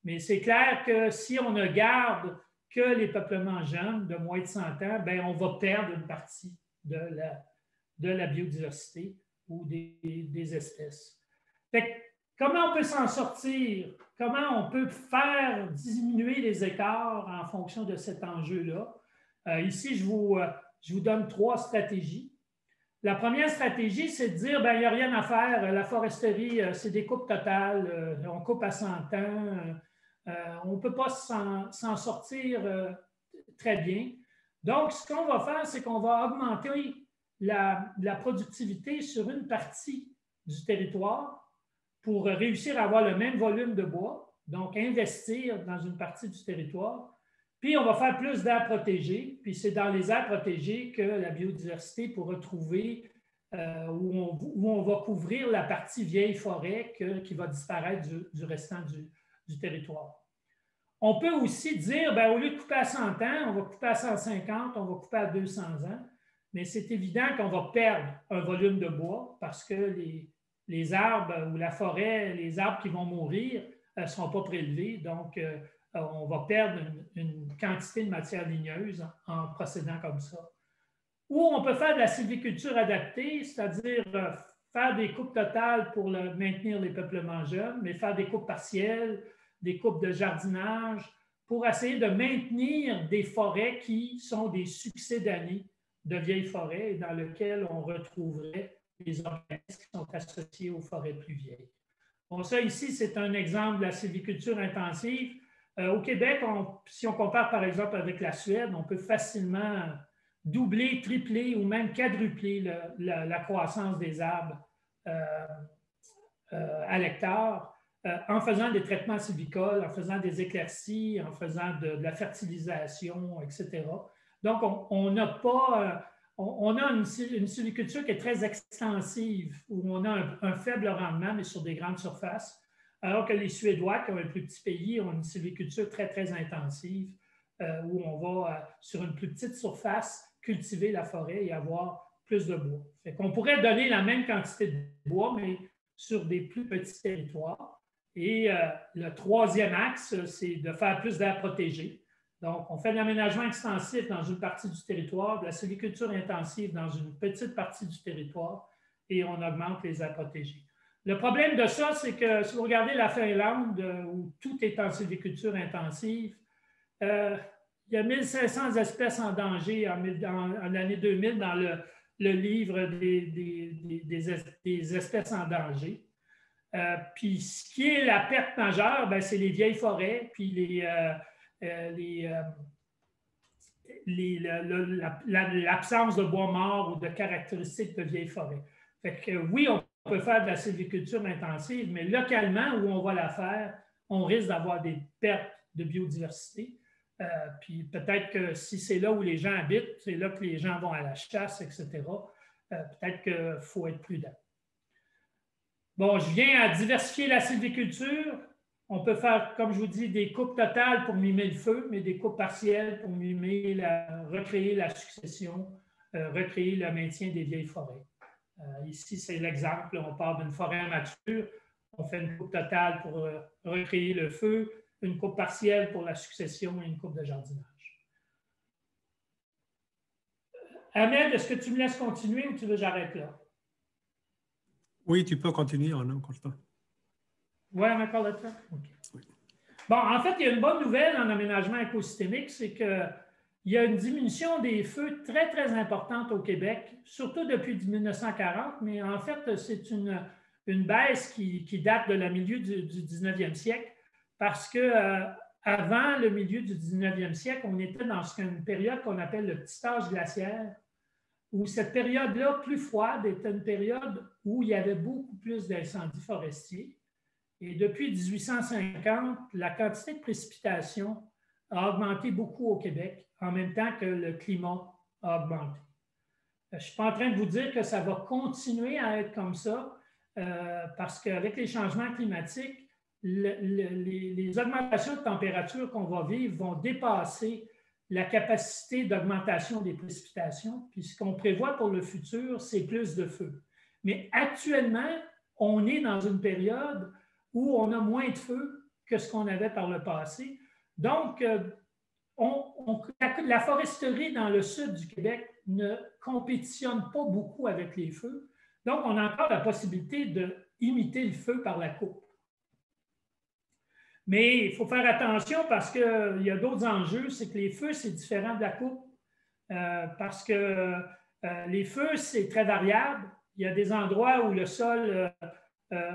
mais c'est clair que si on ne garde que les peuplements jeunes de moins de 100 ans, on va perdre une partie de la biodiversité ou des espèces. Comment on peut s'en sortir? Comment on peut faire diminuer les écarts en fonction de cet enjeu-là? Ici, je vous donne 3 stratégies. La première stratégie, c'est de dire, il n'y a rien à faire. La foresterie, c'est des coupes totales. On coupe à 100 ans. On ne peut pas s'en sortir très bien. Donc, ce qu'on va faire, c'est qu'on va augmenter la productivité sur une partie du territoire pour réussir à avoir le même volume de bois, donc investir dans une partie du territoire. Puis, on va faire plus d'aires protégées. Puis, c'est dans les aires protégées que la biodiversité pourra trouver où on va couvrir la partie vieille forêt qui va disparaître du restant du territoire. On peut aussi dire, au lieu de couper à 100 ans, on va couper à 150, on va couper à 200 ans. Mais c'est évident qu'on va perdre un volume de bois parce que les arbres ou la forêt, les arbres qui vont mourir ne seront pas prélevés. Donc, on va perdre une quantité de matière ligneuse en procédant comme ça. Ou on peut faire de la sylviculture adaptée, c'est-à-dire faire des coupes totales pour maintenir les peuplements jeunes, mais faire des coupes partielles, des coupes de jardinage, pour essayer de maintenir des forêts qui sont des succédanées de vieilles forêts et dans lesquelles on retrouverait les organismes qui sont associés aux forêts plus vieilles. Bon, ça ici, c'est un exemple de la sylviculture intensive. Au Québec, si on compare par exemple avec la Suède, on peut facilement doubler, tripler ou même quadrupler la croissance des arbres à l'hectare en faisant des traitements sylvicoles, en faisant des éclaircies, en faisant de la fertilisation, etc. Donc, on a une sylviculture qui est très extensive, où on a un faible rendement, mais sur des grandes surfaces, alors que les Suédois, qui ont un plus petit pays, ont une sylviculture très, très intensive, où on va, sur une plus petite surface, cultiver la forêt et avoir plus de bois. Fait qu'on pourrait donner la même quantité de bois, mais sur des plus petits territoires. Et le troisième axe, c'est de faire plus d'aires protégées. Donc, on fait de l'aménagement extensif dans une partie du territoire, de la sylviculture intensive dans une petite partie du territoire, et on augmente les aires protégées. Le problème de ça, c'est que si vous regardez la Finlande, où tout est en sylviculture intensive, il y a 1500 espèces en danger en l'année 2000 dans le livre des espèces en danger. Puis ce qui est la perte majeure, c'est les vieilles forêts, puis l'absence de bois mort ou de caractéristiques de vieilles forêts. Fait que oui, on peut faire de la sylviculture intensive, mais localement, où on va la faire, on risque d'avoir des pertes de biodiversité. Puis peut-être que si c'est là où les gens habitent, c'est là que les gens vont à la chasse, etc., peut-être qu'il faut être prudent. Bon, je viens à diversifier la sylviculture. On peut faire, comme je vous dis, des coupes totales pour mimer le feu, mais des coupes partielles pour mimer recréer la succession, recréer le maintien des vieilles forêts. Ici, c'est l'exemple. On part d'une forêt mature, on fait une coupe totale pour recréer le feu, une coupe partielle pour la succession et une coupe de jardinage. Ahmed, est-ce que tu me laisses continuer ou tu veux que j'arrête là?
Oui, tu peux continuer, on a encore le temps.
Oui, on a encore le temps? Okay.
Oui.
Bon, en fait, il y a une bonne nouvelle en aménagement écosystémique, c'est qu'il y a une diminution des feux très, très importante au Québec, surtout depuis 1940, mais en fait, c'est une baisse qui date de la milieu du 19e siècle, parce qu'avant le milieu du 19e siècle, on était dans une période qu'on appelle le petit âge glaciaire, où cette période-là, plus froide, était une période où il y avait beaucoup plus d'incendies forestiers. Et depuis 1850, la quantité de précipitations a augmenté beaucoup au Québec, en même temps que le climat a augmenté. Je ne suis pas en train de vous dire que ça va continuer à être comme ça, parce qu'avec les changements climatiques, les augmentations de température qu'on va vivre vont dépasser la capacité d'augmentation des précipitations. Puis ce qu'on prévoit pour le futur, c'est plus de feu. Mais actuellement, on est dans une période où on a moins de feu que ce qu'on avait par le passé. Donc, la foresterie dans le sud du Québec ne compétitionne pas beaucoup avec les feux. Donc, on a encore la possibilité d'imiter le feu par la coupe. Mais il faut faire attention parce qu'il y a d'autres enjeux. C'est que les feux, c'est différent de la coupe parce que les feux, c'est très variable. Il y a des endroits où le sol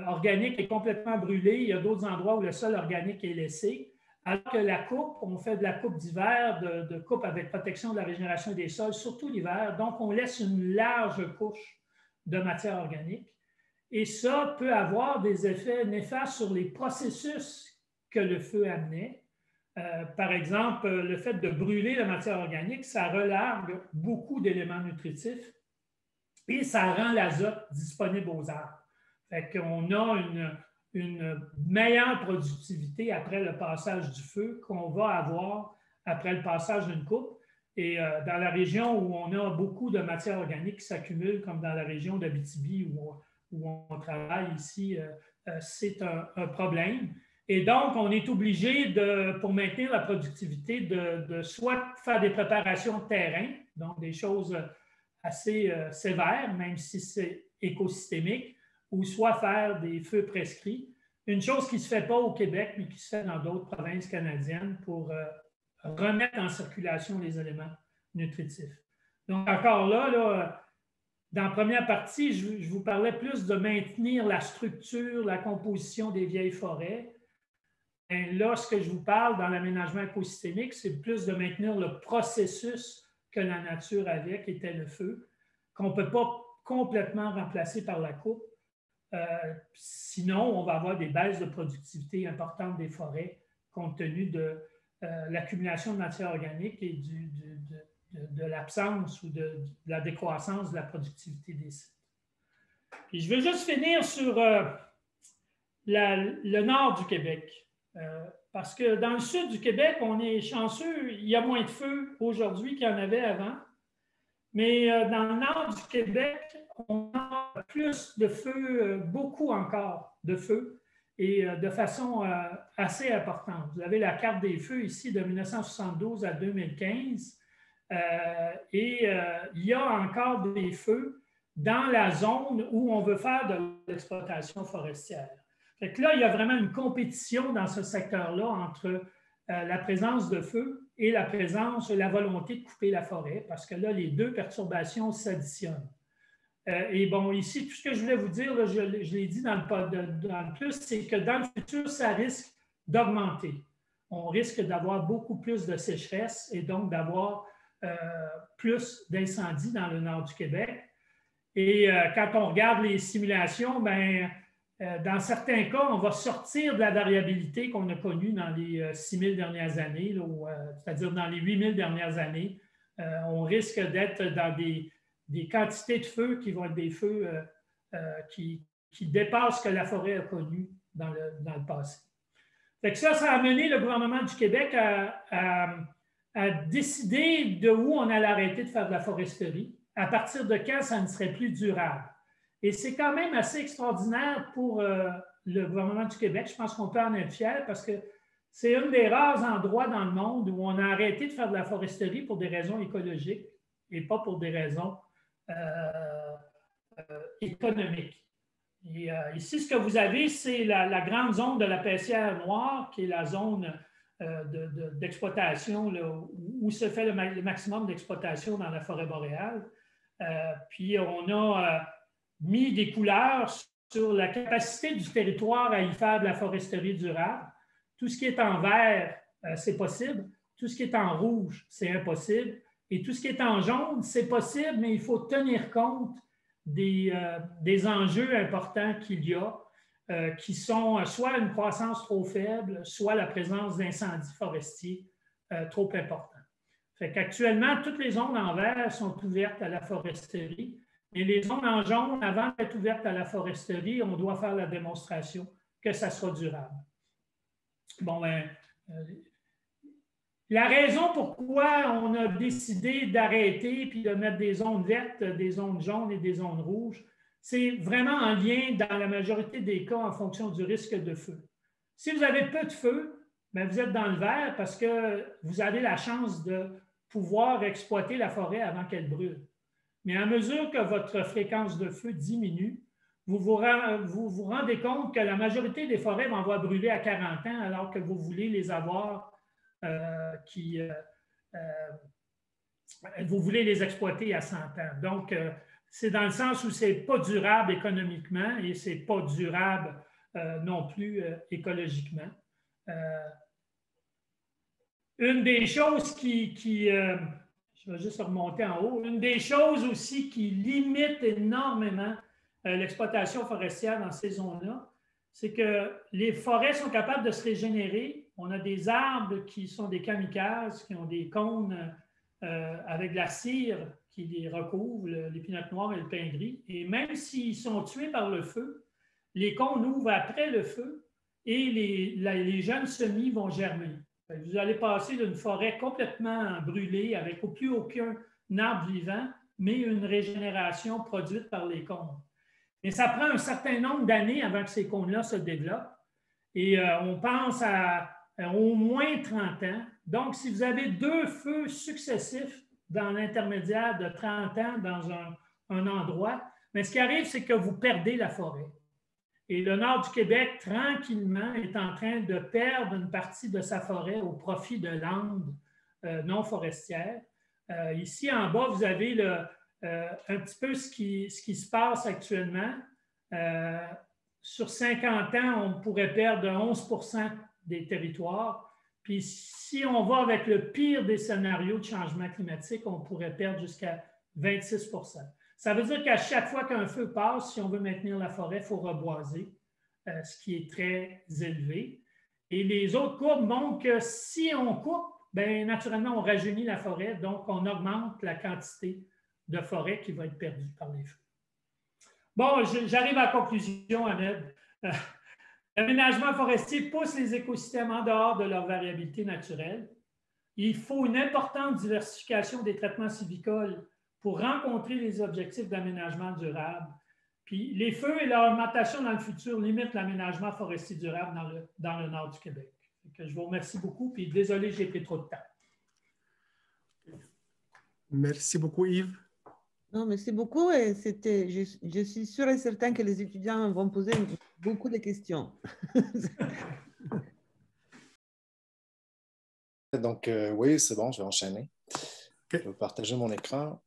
organique est complètement brûlé. Il y a d'autres endroits où le sol organique est laissé. Alors que la coupe, on fait de la coupe d'hiver, de coupe avec protection de la régénération des sols, surtout l'hiver. Donc, on laisse une large couche de matière organique. Et ça peut avoir des effets néfastes sur les processus que le feu amenait. Par exemple, le fait de brûler la matière organique, ça relargue beaucoup d'éléments nutritifs et ça rend l'azote disponible aux arbres. Fait qu'on a une meilleure productivité après le passage du feu qu'on va avoir après le passage d'une coupe. Et dans la région où on a beaucoup de matière organique qui s'accumule, comme dans la région d'Abitibi où on travaille ici, c'est un problème. Et donc, on est obligé, pour maintenir la productivité, de soit faire des préparations de terrain, donc des choses assez sévères, même si c'est écosystémiques ou soit faire des feux prescrits. Une chose qui ne se fait pas au Québec, mais qui se fait dans d'autres provinces canadiennes pour remettre en circulation les éléments nutritifs. Donc, encore là, dans la première partie, je vous parlais plus de maintenir la structure, la composition des vieilles forêts. Et là, ce que je vous parle dans l'aménagement écosystémique, c'est plus de maintenir le processus que la nature avait, qui était le feu, qu'on ne peut pas complètement remplacer par la coupe. Sinon, on va avoir des baisses de productivité importantes des forêts compte tenu de l'accumulation de matière organique et de l'absence ou de la décroissance de la productivité des sites. Puis je vais juste finir sur le nord du Québec. Parce que dans le sud du Québec, on est chanceux, il y a moins de feux aujourd'hui qu'il y en avait avant. Mais dans le nord du Québec, on a plus de feux, beaucoup encore de feux, et de façon assez importante. Vous avez la carte des feux ici de 1972 à 2015. Il y a encore des feux dans la zone où on veut faire de l'exploitation forestière. Fait que là, il y a vraiment une compétition dans ce secteur-là entre la présence de feu et la volonté de couper la forêt, parce que là, les deux perturbations s'additionnent. Et bon, ici, tout ce que je voulais vous dire, là, je l'ai dit dans le plus, c'est que dans le futur, ça risque d'augmenter. On risque d'avoir beaucoup plus de sécheresse et donc d'avoir plus d'incendies dans le nord du Québec. Et quand on regarde les simulations, dans certains cas, on va sortir de la variabilité qu'on a connue dans les 6000 dernières années, c'est-à-dire dans les 8000 dernières années. On risque d'être dans des quantités de feux qui vont être des feux qui dépassent ce que la forêt a connu dans le passé. Fait que ça a amené le gouvernement du Québec à décider de où on allait arrêter de faire de la foresterie, à partir de quand ça ne serait plus durable. Et c'est quand même assez extraordinaire pour le gouvernement du Québec. Je pense qu'on peut en être fier parce que c'est un des rares endroits dans le monde où on a arrêté de faire de la foresterie pour des raisons écologiques et pas pour des raisons économiques. Et ici, ce que vous avez, c'est la grande zone de la Paissière Noire, qui est la zone d'exploitation où se fait le maximum d'exploitation dans la forêt boréale. Puis on a mis des couleurs sur la capacité du territoire à y faire de la foresterie durable. Tout ce qui est en vert, c'est possible. Tout ce qui est en rouge, c'est impossible. Et tout ce qui est en jaune, c'est possible, mais il faut tenir compte des enjeux importants qu'il y a, qui sont soit une croissance trop faible, soit la présence d'incendies forestiers trop importants. Fait qu'actuellement, toutes les zones en vert sont ouvertes à la foresterie. Et les zones en jaune, avant d'être ouvertes à la foresterie, on doit faire la démonstration que ça soit durable. Bon, la raison pourquoi on a décidé d'arrêter puis de mettre des zones vertes, des zones jaunes et des zones rouges, c'est vraiment en lien, dans la majorité des cas, en fonction du risque de feu. Si vous avez peu de feu, vous êtes dans le vert parce que vous avez la chance de pouvoir exploiter la forêt avant qu'elle brûle. Mais à mesure que votre fréquence de feu diminue, vous vous rendez compte que la majorité des forêts vont avoir brûlé à 40 ans alors que vous voulez les avoir, vous voulez les exploiter à 100 ans. Donc, c'est dans le sens où ce n'est pas durable économiquement et ce n'est pas durable non plus écologiquement. Une des choses je vais juste remonter en haut. Une des choses aussi qui limite énormément l'exploitation forestière dans ces zones-là, c'est que les forêts sont capables de se régénérer. On a des arbres qui sont des kamikazes, qui ont des cônes avec de la cire qui les recouvre, l'épinote noire et le pin gris. Et même s'ils sont tués par le feu, les cônes ouvrent après le feu et les jeunes semis vont germer. Vous allez passer d'une forêt complètement brûlée avec plus aucun arbre vivant, mais une régénération produite par les cônes. Mais ça prend un certain nombre d'années avant que ces cônes-là se développent. Et on pense à au moins 30 ans. Donc, si vous avez 2 feux successifs dans l'intermédiaire de 30 ans dans un endroit, Mais ce qui arrive, c'est que vous perdez la forêt. Et le nord du Québec, tranquillement, est en train de perdre une partie de sa forêt au profit de landes non forestières. Ici, en bas, vous avez un petit peu ce qui se passe actuellement. Sur 50 ans, on pourrait perdre 11% des territoires. Puis si on va avec le pire des scénarios de changement climatique, on pourrait perdre jusqu'à 26%. Ça veut dire qu'à chaque fois qu'un feu passe, si on veut maintenir la forêt, il faut reboiser, ce qui est très élevé. Et les autres courbes montrent que si on coupe, bien, naturellement, on rajeunit la forêt, donc on augmente la quantité de forêt qui va être perdue par les feux. Bon, j'arrive à la conclusion, Ahmed. L'aménagement forestier pousse les écosystèmes en dehors de leur variabilité naturelle. Il faut une importante diversification des traitements sylvicoles pour rencontrer les objectifs d'aménagement durable. Puis les feux et leur augmentation dans le futur limitent l'aménagement forestier durable dans le nord du Québec. Donc, je vous remercie beaucoup, puis désolé, j'ai pris trop de temps.
Merci beaucoup, Yves.
Non, merci beaucoup. Et je suis sûre et certain que les étudiants vont poser beaucoup de questions.
Donc, oui, c'est bon, je vais enchaîner.
Okay.
Je vais partager mon écran.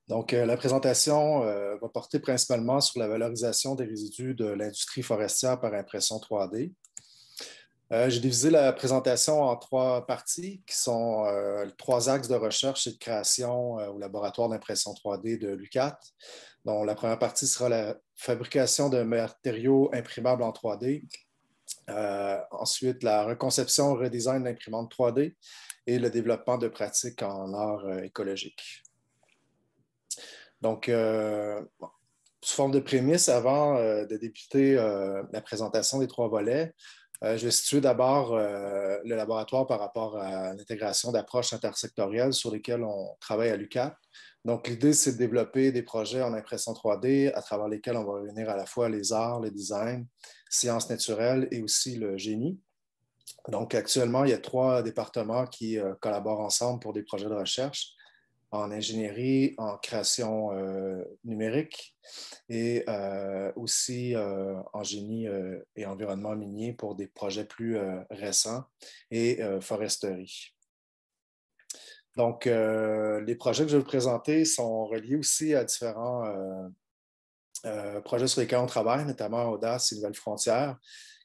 Donc, la présentation va porter principalement sur la valorisation des résidus de l'industrie forestière par impression 3D. J'ai divisé la présentation en 3 parties, qui sont 3 axes de recherche et de création au laboratoire d'impression 3D de l'UQAT. Donc, la première partie sera la fabrication de matériaux imprimables en 3D. Ensuite, la reconception, redesign d'imprimantes 3D et le développement de pratiques en art écologique. Donc, sous forme de prémisse, avant de débuter la présentation des 3 volets, je vais situer d'abord le laboratoire par rapport à l'intégration d'approches intersectorielles sur lesquelles on travaille à l'UQAT. Donc, l'idée, c'est de développer des projets en impression 3D à travers lesquels on va réunir à la fois les arts, le design, sciences naturelles et aussi le génie. Donc, actuellement, il y a 3 départements qui collaborent ensemble pour des projets de recherche en ingénierie, en création numérique et aussi en génie et environnement minier pour des projets plus récents et foresterie. Donc, les projets que je vais vous présenter sont reliés aussi à différents projets sur lesquels on travaille, notamment Audace et Nouvelles Frontières,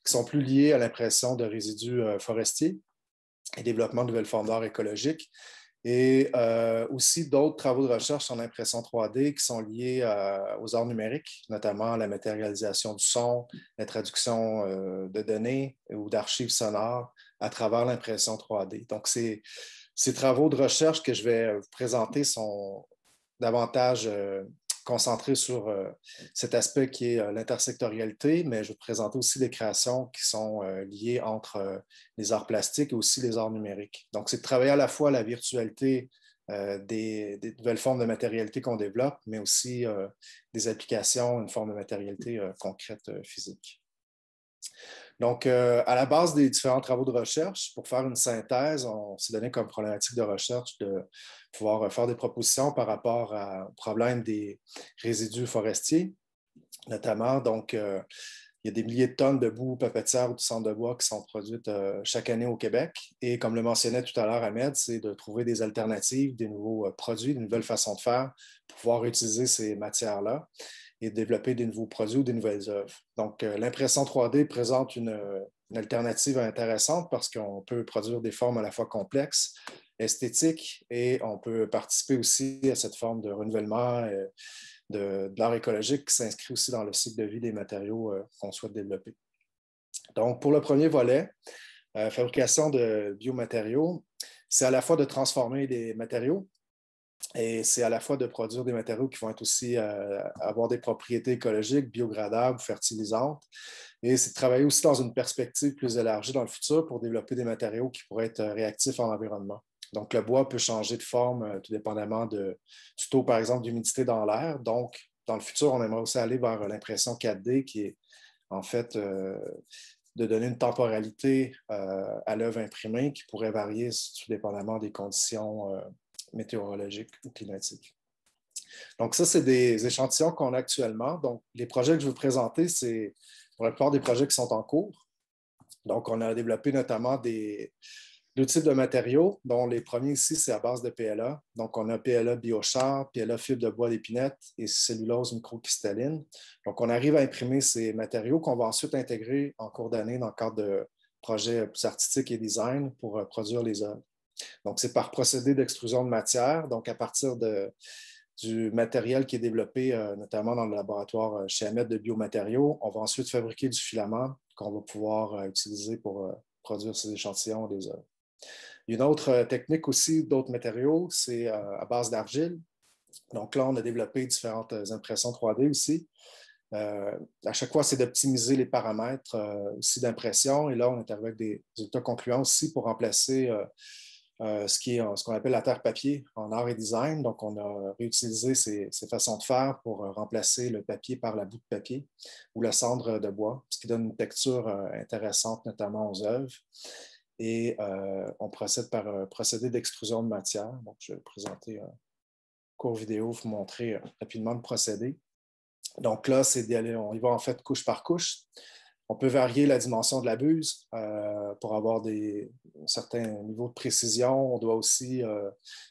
qui sont plus liés à l'impression de résidus forestiers et développement de nouvelles formes d'art écologiques. Et aussi d'autres travaux de recherche en impression 3D qui sont liés aux arts numériques, notamment la matérialisation du son, la traduction de données ou d'archives sonores à travers l'impression 3D. Donc, ces travaux de recherche que je vais vous présenter sont davantage concentrés sur cet aspect qui est l'intersectorialité, mais je vais vous présenter aussi des créations qui sont liées entre les arts plastiques et aussi les arts numériques. Donc, c'est de travailler à la fois la virtualité des nouvelles formes de matérialité qu'on développe, mais aussi des applications, une forme de matérialité concrète physique. Donc, à la base des différents travaux de recherche, pour faire une synthèse, on s'est donné comme problématique de recherche de pouvoir faire des propositions par rapport au problème des résidus forestiers, notamment. Donc, il y a des milliers de tonnes de boue papetière ou de cendre de bois qui sont produites chaque année au Québec. Et comme le mentionnait tout à l'heure Ahmed, c'est de trouver des alternatives, des nouveaux produits, de nouvelles façons de faire pour pouvoir utiliser ces matières-là et développer des nouveaux produits ou des nouvelles œuvres. Donc, l'impression 3D présente une alternative intéressante parce qu'on peut produire des formes à la fois complexes, esthétiques, et on peut participer aussi à cette forme de renouvellement de l'art écologique qui s'inscrit aussi dans le cycle de vie des matériaux qu'on souhaite développer. Donc, pour le premier volet, fabrication de biomatériaux, c'est à la fois de transformer des matériaux, et c'est à la fois de produire des matériaux qui vont être aussi avoir des propriétés écologiques, biogradables, fertilisantes. Et c'est de travailler aussi dans une perspective plus élargie dans le futur pour développer des matériaux qui pourraient être réactifs en environnement. Donc, le bois peut changer de forme tout dépendamment du taux, par exemple, d'humidité dans l'air. Donc, dans le futur, on aimerait aussi aller vers l'impression 4D qui est en fait de donner une temporalité à l'œuvre imprimée qui pourrait varier tout dépendamment des conditions météorologiques ou climatiques. Donc, ça, c'est des échantillons qu'on a actuellement. Donc, les projets que je vais vous présenter, c'est pour la plupart des projets qui sont en cours. Donc, on a développé notamment deux types de matériaux, dont les premiers ici, c'est à base de PLA. Donc, on a PLA biochar, PLA fibre de bois d'épinette et cellulose microcristalline. Donc, on arrive à imprimer ces matériaux qu'on va ensuite intégrer en cours d'année dans le cadre de projets plus artistiques et design pour produire les œuvres. Donc, c'est par procédé d'extrusion de matière. Donc, à partir du matériel qui est développé notamment dans le laboratoire chez Ahmed de biomatériaux, on va ensuite fabriquer du filament qu'on va pouvoir utiliser pour produire ces échantillons des œuvres. Une autre technique aussi, d'autres matériaux, c'est à base d'argile. Donc là, on a développé différentes impressions 3D aussi. À chaque fois, c'est d'optimiser les paramètres aussi d'impression. Et là, on est arrivé avec des résultats concluants aussi pour remplacer ce qu'on appelle la terre papier en art et design. Donc, on a réutilisé ces façons de faire pour remplacer le papier par la boue de papier ou la cendre de bois, ce qui donne une texture intéressante, notamment aux œuvres. Et on procède par procédé d'extrusion de matière. Donc, je vais présenter un court vidéo, vous montrer rapidement le procédé. Donc là, on y va en fait couche par couche. On peut varier la dimension de la buse pour avoir un certain niveau de précision. On doit aussi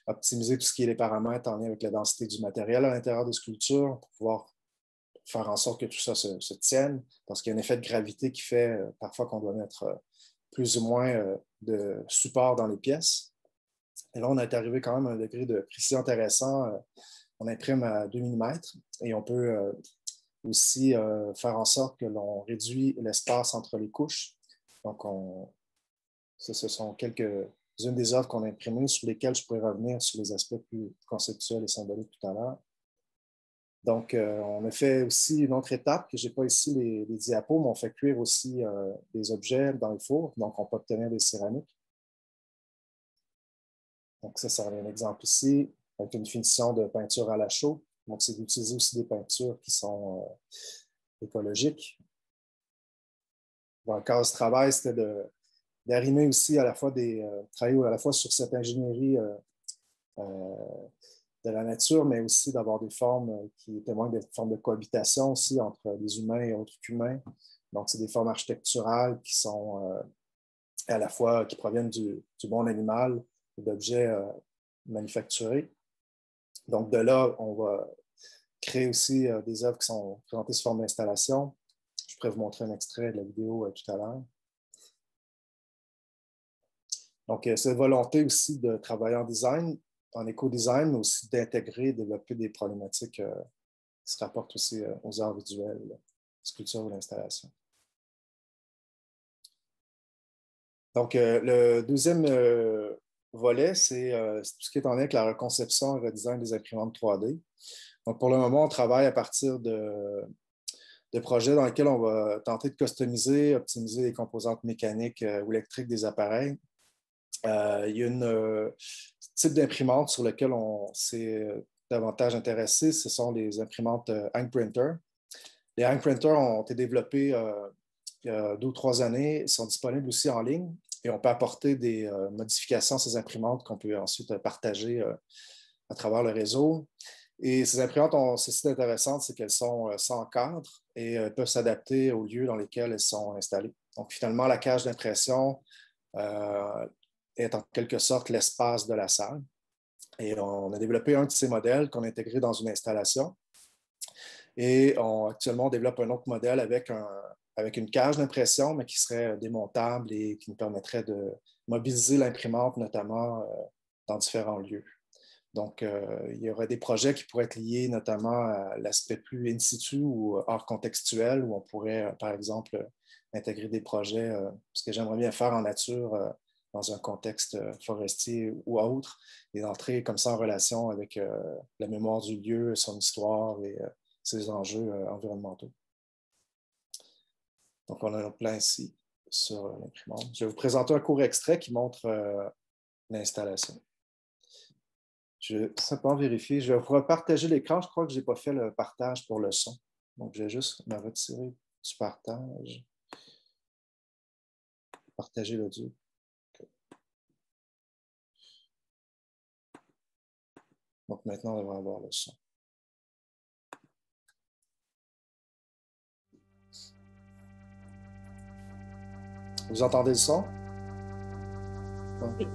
optimiser tout ce qui est les paramètres en lien avec la densité du matériel à l'intérieur des sculptures pour pouvoir faire en sorte que tout ça se tienne, parce qu'il y a un effet de gravité qui fait parfois qu'on doit mettre plus ou moins de support dans les pièces. Et là, on est arrivé quand même à un degré de précision intéressant. On imprime à 2 mm et on peut aussi faire en sorte que l'on réduit l'espace entre les couches. Donc, ce sont quelques-unes des œuvres qu'on a imprimées sur lesquelles je pourrais revenir sur les aspects plus conceptuels et symboliques tout à l'heure. Donc, on a fait aussi une autre étape, que je n'ai pas ici les diapos, mais on fait cuire aussi des objets dans le four. Donc, on peut obtenir des céramiques. Donc, ça en est un exemple ici, avec une finition de peinture à la chaux. Donc, c'est d'utiliser aussi des peintures qui sont écologiques. Dans le cas du travail, c'était d'arrimer aussi à la fois travailler à la fois sur cette ingénierie de la nature, mais aussi d'avoir des formes qui témoignent des formes de cohabitation aussi entre les humains et autres humains. Donc, c'est des formes architecturales qui sont à la fois qui proviennent du monde animal et d'objets manufacturés. Donc, de là, on va créer aussi des œuvres qui sont présentées sous forme d'installation. Je pourrais vous montrer un extrait de la vidéo tout à l'heure. Donc, cette volonté aussi de travailler en design, en éco-design, mais aussi d'intégrer, développer des problématiques qui se rapportent aussi aux arts visuels, sculpture ou l'installation. Donc, le deuxième volet, c'est tout ce qui est en lien avec la reconception et redesign des imprimantes 3D. Donc, pour le moment, on travaille à partir de projets dans lesquels on va tenter de customiser, optimiser les composantes mécaniques ou électriques des appareils. Il y a un type d'imprimante sur lequel on s'est davantage intéressé, ce sont les imprimantes Ink Printer. Les Ink Printers ont été développés il y a 2 ou 3 années, ils sont disponibles aussi en ligne et on peut apporter des modifications à ces imprimantes qu'on peut ensuite partager à travers le réseau. Et ces imprimantes ont ceci d'intéressant, c'est qu'elles sont sans cadre et peuvent s'adapter aux lieux dans lesquels elles sont installées. Donc, finalement, la cage d'impression est en quelque sorte l'espace de la salle. Et on a développé un de ces modèles qu'on a intégré dans une installation. Et actuellement, on développe un autre modèle avec une cage d'impression, mais qui serait démontable et qui nous permettrait de mobiliser l'imprimante, notamment dans différents lieux. Donc, il y aurait des projets qui pourraient être liés notamment à l'aspect plus in situ ou hors contextuel, où on pourrait, par exemple, intégrer des projets, ce que j'aimerais bien faire en nature, dans un contexte forestier ou autre, et d'entrer comme ça en relation avec la mémoire du lieu, son histoire et ses enjeux environnementaux. Donc, on a un plan ici sur l'imprimante. Je vais vous présenter un court extrait qui montre l'installation. Je vais simplement vérifier. Je vais vous repartager l'écran. Je crois que je n'ai pas fait le partage pour le son. Donc, je vais juste me retirer du partage. Partager l'audio. Donc maintenant, on devrait avoir le son. Vous entendez le son?
Oui.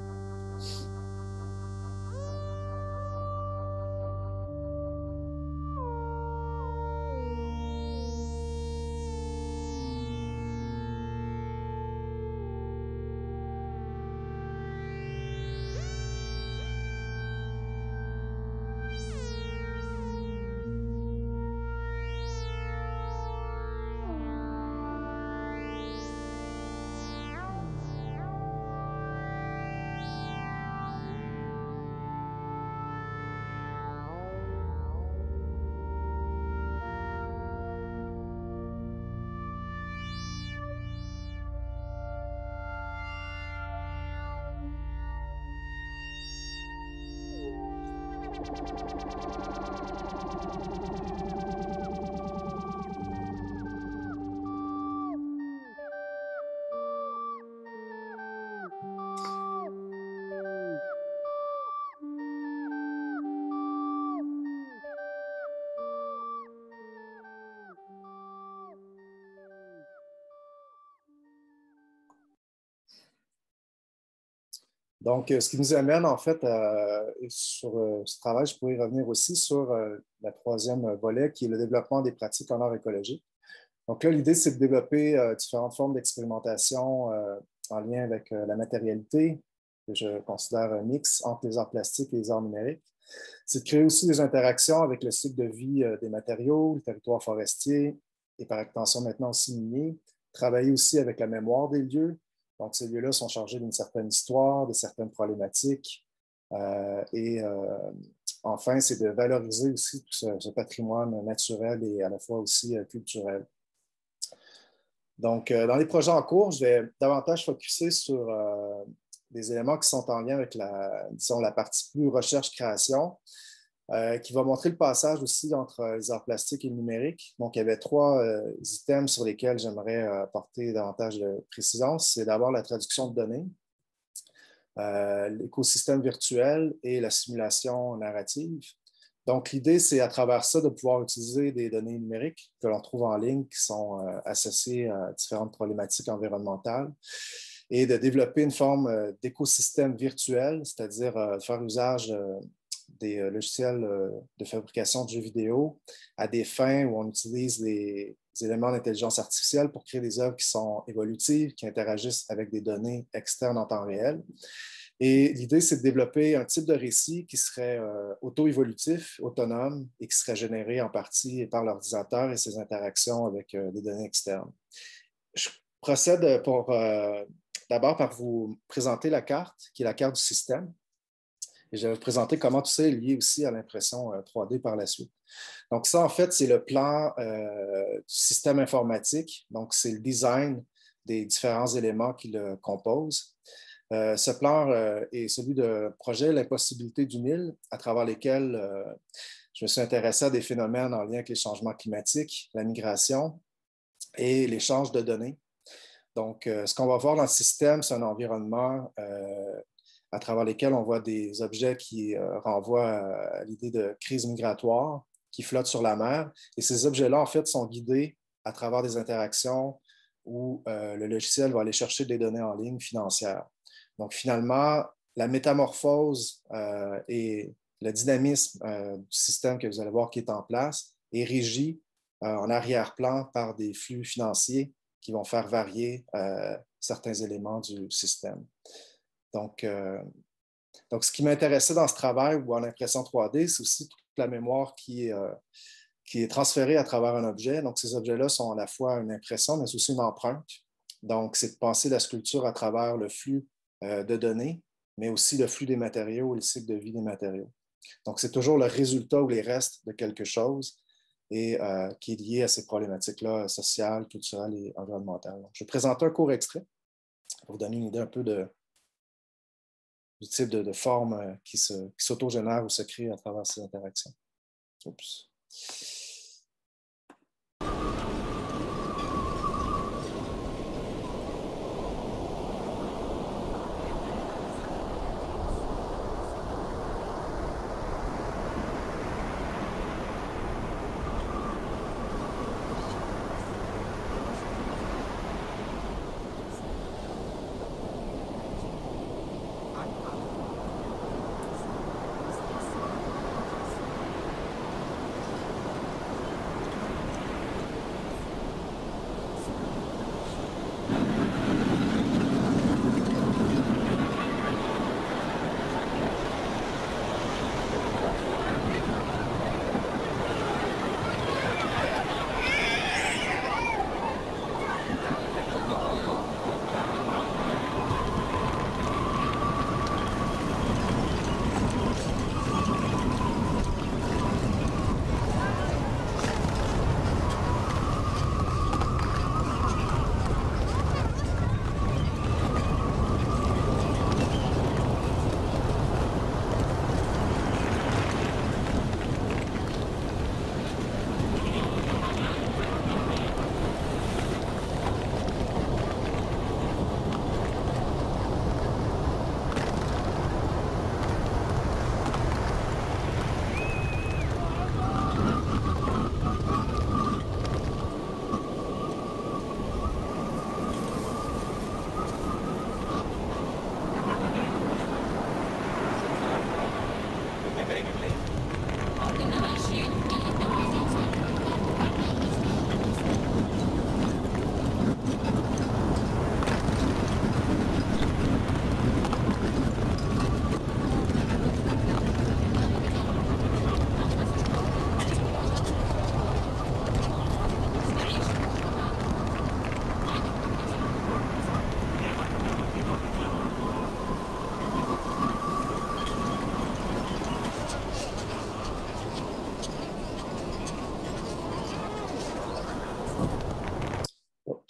Donc, ce qui nous amène en fait sur ce travail, je pourrais revenir aussi sur la troisième volet qui est le développement des pratiques en art écologique. Donc là, l'idée, c'est de développer différentes formes d'expérimentation en lien avec la matérialité, que je considère un mix entre les arts plastiques et les arts numériques. C'est de créer aussi des interactions avec le cycle de vie des matériaux, le territoire forestier et par extension maintenant aussi minier. Travailler aussi avec la mémoire des lieux. Donc, ces lieux-là sont chargés d'une certaine histoire, de certaines problématiques. Enfin, c'est de valoriser aussi tout ce patrimoine naturel et à la fois aussi culturel. Donc, dans les projets en cours, je vais davantage focuser sur des éléments qui sont en lien avec la partie plus recherche-création, qui va montrer le passage aussi entre les arts plastiques et le numérique. Donc, il y avait trois items sur lesquels j'aimerais apporter davantage de précision. C'est d'abord la traduction de données, l'écosystème virtuel et la simulation narrative. Donc, l'idée, c'est à travers ça de pouvoir utiliser des données numériques que l'on trouve en ligne qui sont associées à différentes problématiques environnementales et de développer une forme d'écosystème virtuel, c'est-à-dire faire usage des logiciels de fabrication de jeux vidéo à des fins où on utilise des éléments d'intelligence artificielle pour créer des œuvres qui sont évolutives, qui interagissent avec des données externes en temps réel. Et l'idée, c'est de développer un type de récit qui serait auto-évolutif, autonome et qui serait généré en partie par l'ordinateur et ses interactions avec des données externes. Je procède d'abord par vous présenter la carte, qui est la carte du système. Et je vais vous présenter comment tout ça est lié aussi à l'impression 3D par la suite. Donc ça, en fait, c'est le plan du système informatique. Donc, c'est le design des différents éléments qui le composent. Ce plan est celui de projet L'impossibilité d'une île, à travers lesquels je me suis intéressé à des phénomènes en lien avec les changements climatiques, la migration et l'échange de données. Donc, ce qu'on va voir dans le système, c'est un environnement à travers lesquels on voit des objets qui renvoient à l'idée de crise migratoire qui flottent sur la mer. Et ces objets-là, en fait, sont guidés à travers des interactions où le logiciel va aller chercher des données en ligne financières. Donc, finalement, la métamorphose et le dynamisme du système que vous allez voir qui est en place est régi en arrière-plan par des flux financiers qui vont faire varier certains éléments du système. Donc, ce qui m'intéressait dans ce travail ou en impression 3D, c'est aussi toute la mémoire qui est transférée à travers un objet. Donc, ces objets-là sont à la fois une impression, mais aussi une empreinte. Donc, c'est de penser la sculpture à travers le flux de données, mais aussi le flux des matériaux et le cycle de vie des matériaux. Donc, c'est toujours le résultat ou les restes de quelque chose et qui est lié à ces problématiques-là sociales, culturelles et environnementales. Donc, je vais présenter un court extrait pour vous donner une idée un peu du type de forme qui s'autogénère ou se crée à travers ces interactions. Oups.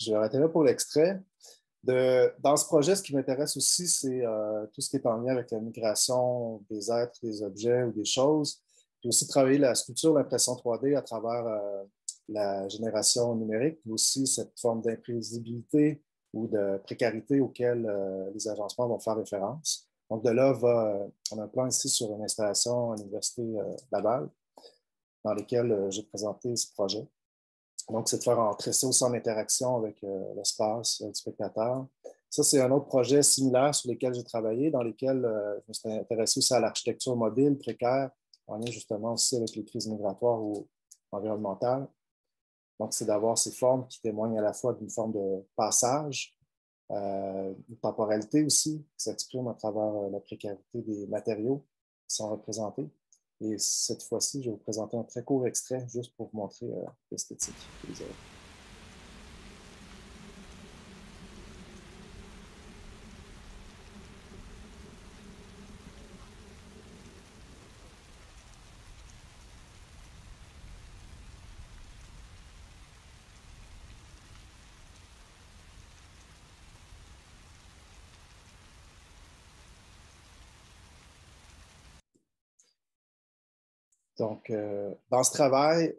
je vais arrêter là pour l'extrait. Dans ce projet, ce qui m'intéresse aussi, c'est tout ce qui est en lien avec la migration des êtres, des objets ou des choses. J'ai aussi travaillé la sculpture, l'impression 3D à travers la génération numérique, mais aussi cette forme d'imprévisibilité ou de précarité auquel les agencements vont faire référence. Donc, de là, on a un plan ici sur une installation à l'Université Laval, dans lequel j'ai présenté ce projet. Donc, c'est de faire entrer ça aussi en interaction avec l'espace du spectateur. Ça, c'est un autre projet similaire sur lequel j'ai travaillé, dans lequel je me suis intéressé aussi à l'architecture mobile, précaire, en lien justement aussi avec les crises migratoires ou environnementales. Donc, c'est d'avoir ces formes qui témoignent à la fois d'une forme de passage, une temporalité aussi, qui s'exprime à travers la précarité des matériaux qui sont représentés. Et cette fois-ci, je vais vous présenter un très court extrait juste pour vous montrer l'esthétique des œuvres. Donc, dans ce travail,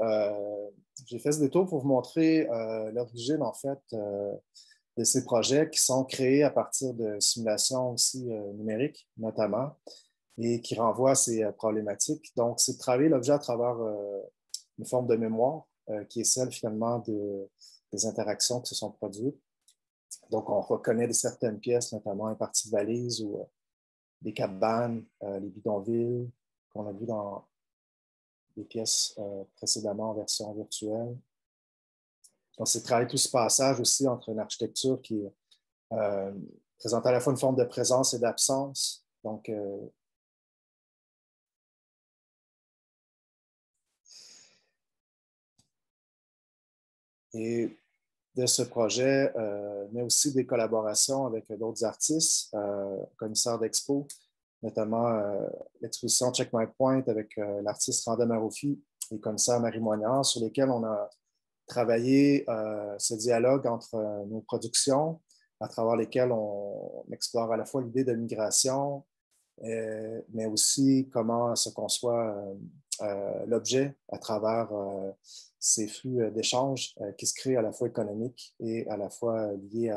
j'ai fait ce détour pour vous montrer l'origine, en fait, de ces projets qui sont créés à partir de simulations aussi numériques, notamment, et qui renvoient à ces problématiques. Donc, c'est de travailler l'objet à travers une forme de mémoire qui est celle, finalement, des interactions qui se sont produites. Donc, on reconnaît certaines pièces, notamment un parti de valise ou des cabanes, les bidonvilles qu'on a vu dans des pièces précédemment en version virtuelle. Donc, c'est de travailler tout ce passage aussi entre une architecture qui présente à la fois une forme de présence et d'absence. Donc, et de ce projet, mais aussi des collaborations avec d'autres artistes, commissaires d'expo, notamment l'exposition Check My Point avec l'artiste Randa Maroufi et le commissaire Marie Moignard, sur lesquels on a travaillé ce dialogue entre nos productions, à travers lesquelles on explore à la fois l'idée de migration, mais aussi comment se conçoit l'objet à travers ces flux d'échanges qui se créent à la fois économiques et à la fois liés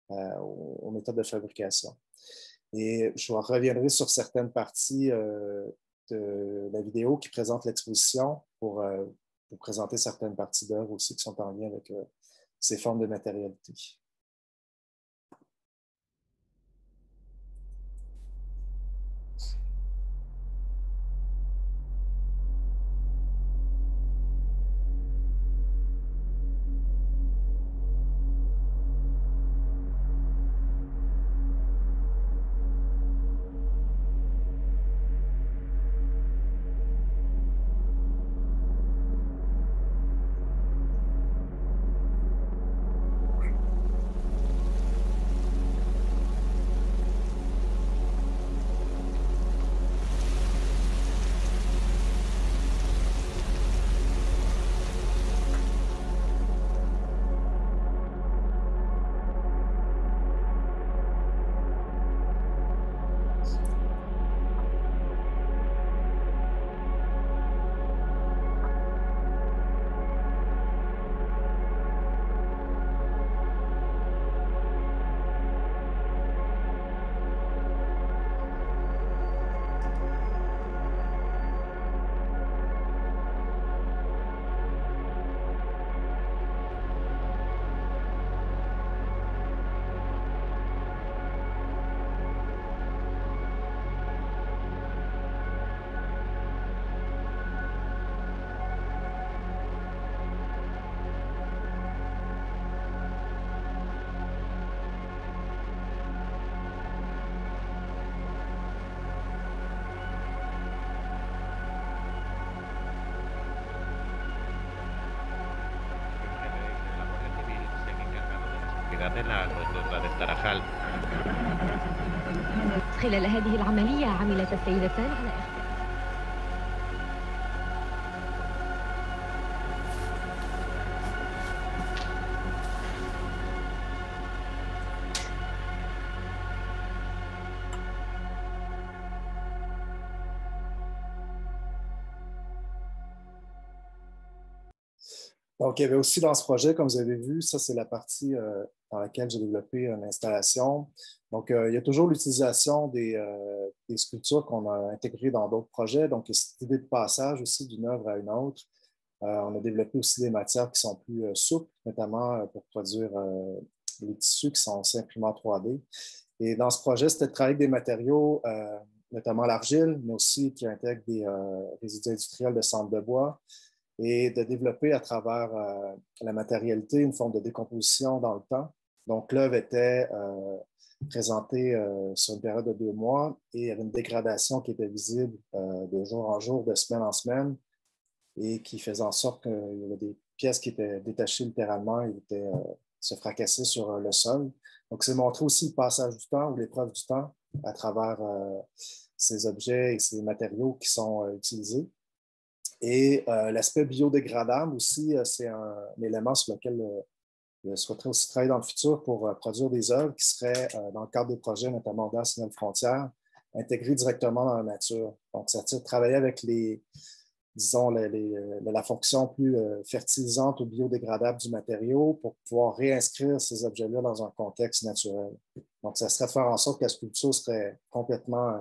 aux méthodes de fabrication. Et je reviendrai sur certaines parties de la vidéo qui présente l'exposition pour présenter certaines parties d'œuvres aussi qui sont en lien avec ces formes de matérialité.
de la rotonda del Tarajal.
خلال هذه العملية عملت السيدتان على
Donc, il y avait aussi dans ce projet, comme vous avez vu, ça, c'est la partie dans laquelle j'ai développé une installation. Donc, il y a toujours l'utilisation des sculptures qu'on a intégrées dans d'autres projets. Donc, il y a cette idée de passage aussi d'une œuvre à une autre. On a développé aussi des matières qui sont plus souples, notamment pour produire les tissus qui sont aussi imprimés en 3D. Et dans ce projet, c'était de travailler avec des matériaux, notamment l'argile, mais aussi qui intègrent des résidus industriels de cendre de bois, et de développer à travers la matérialité une forme de décomposition dans le temps. Donc, l'œuvre était présentée sur une période de 2 mois et il y avait une dégradation qui était visible de jour en jour, de semaine en semaine, et qui faisait en sorte qu'il y avait des pièces qui étaient détachées littéralement et se fracassaient sur le sol. Donc, c'est montrer aussi le passage du temps ou l'épreuve du temps à travers ces objets et ces matériaux qui sont utilisés. Et l'aspect biodégradable aussi, c'est un élément sur lequel je souhaiterais aussi travailler dans le futur pour produire des œuvres qui seraient, dans le cadre des projets, notamment Audace Nouvelles Frontières, intégrées directement dans la nature. Donc, ça veut dire travailler avec la fonction plus fertilisante ou biodégradable du matériau pour pouvoir réinscrire ces objets-là dans un contexte naturel. Donc, ça serait de faire en sorte que la sculpture serait complètement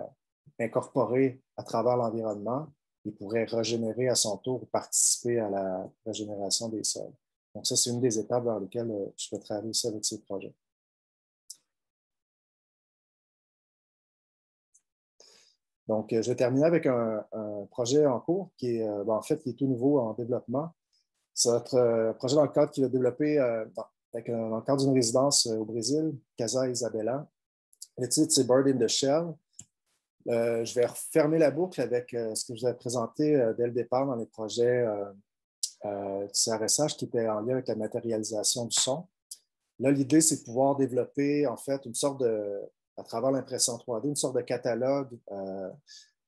incorporée à travers l'environnement et pourrait régénérer à son tour ou participer à la régénération des sols. Donc, ça, c'est une des étapes dans lesquelles je peux travailler aussi avec ces projets. Donc, je vais terminer avec un projet en cours qui est, en fait, qui est tout nouveau en développement. C'est un projet dans le cadre qu'il a développé dans le cadre d'une résidence au Brésil, Casa Isabela. Le titre, c'est Bird in the Shell. Je vais refermer la boucle avec ce que je vous ai présenté dès le départ dans les projets du CRSH qui étaient en lien avec la matérialisation du son. Là, l'idée, c'est de pouvoir développer, en fait, une sorte de, à travers l'impression 3D, une sorte de catalogue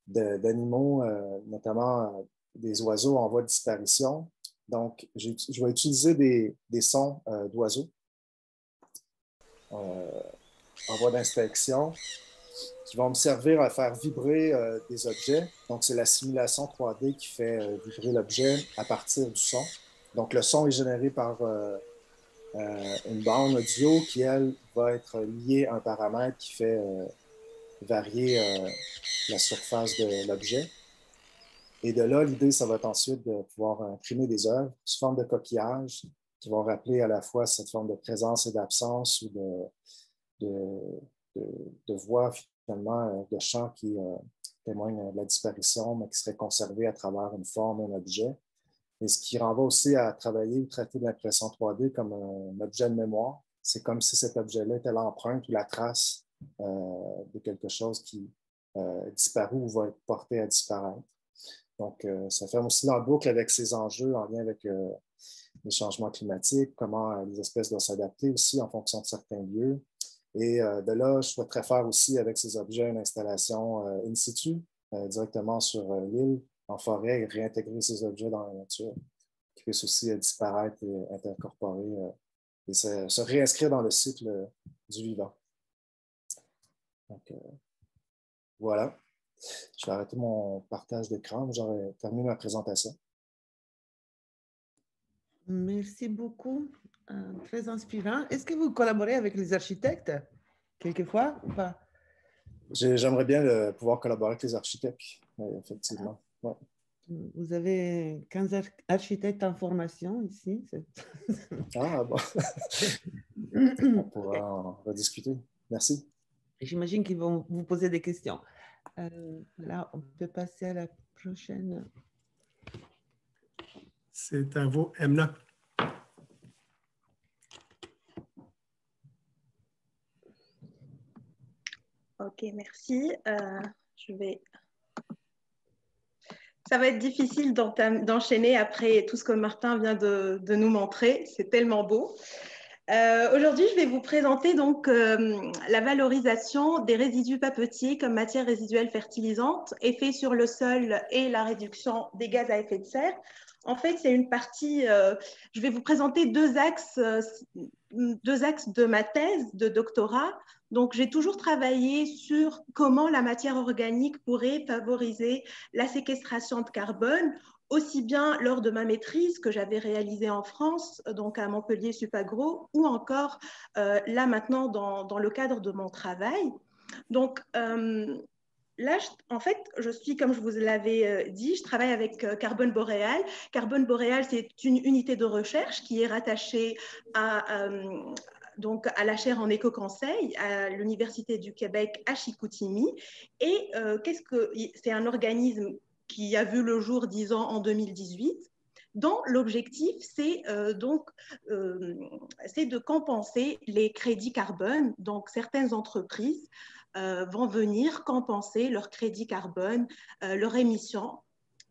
d'animaux, notamment des oiseaux en voie de disparition. Donc, je vais utiliser des sons d'oiseaux en voie d'inspection qui vont me servir à faire vibrer des objets. Donc, c'est la simulation 3D qui fait vibrer l'objet à partir du son. Donc, le son est généré par une bande audio qui, elle, va être liée à un paramètre qui fait varier la surface de l'objet. Et de là, l'idée, ça va être ensuite de pouvoir imprimer des œuvres sous forme de coquillages qui vont rappeler à la fois cette forme de présence et d'absence ou de voix, finalement, de chants qui témoignent de la disparition, mais qui seraient conservés à travers une forme, un objet. Et ce qui renvoie aussi à travailler ou traiter de l'impression 3D comme un objet de mémoire. C'est comme si cet objet-là était l'empreinte ou la trace de quelque chose qui disparu ou va être porté à disparaître. Donc, ça ferme aussi la boucle avec ces enjeux en lien avec les changements climatiques, comment les espèces doivent s'adapter aussi en fonction de certains lieux. Et de là, je souhaiterais faire aussi avec ces objets une installation in situ, directement sur l'île, en forêt, et réintégrer ces objets dans la nature, qui puissent aussi disparaître et intercorporer et se réinscrire dans le cycle du vivant. Donc, voilà. Je vais arrêter mon partage d'écran. J'aurais terminé ma présentation.
Merci beaucoup. Très inspirant. Est-ce que vous collaborez avec les architectes quelquefois ou pas?
J'aimerais bien pouvoir collaborer avec les architectes, effectivement. Ouais.
Vous avez 15 architectes en formation ici.
Ah, bon. On pourra en rediscuter. Merci.
J'imagine qu'ils vont vous poser des questions. Là, on peut passer à la prochaine.
C'est à vous, Emna.
Ok, merci. Ça va être difficile d'enchaîner après tout ce que Martin vient de nous montrer. C'est tellement beau. Aujourd'hui, je vais vous présenter donc la valorisation des résidus papetiers comme matière résiduelle fertilisante, effet sur le sol et la réduction des gaz à effet de serre. En fait, c'est une partie, je vais vous présenter deux axes de ma thèse de doctorat. Donc, j'ai toujours travaillé sur comment la matière organique pourrait favoriser la séquestration de carbone aussi bien lors de ma maîtrise que j'avais réalisée en France, donc à Montpellier Supagro, ou encore là maintenant dans le cadre de mon travail. Donc là, en fait, je suis, comme je vous l'avais dit, je travaille avec Carbone Boréal. Carbone Boréal, c'est une unité de recherche qui est rattachée donc à la chaire en éco-conseil à l'Université du Québec à Chicoutimi. Et c'est un organisme qui a vu le jour, disons, en 2018, dont l'objectif, c'est de compenser les crédits carbone. Donc, certaines entreprises vont venir compenser leur crédit carbone, leur émission.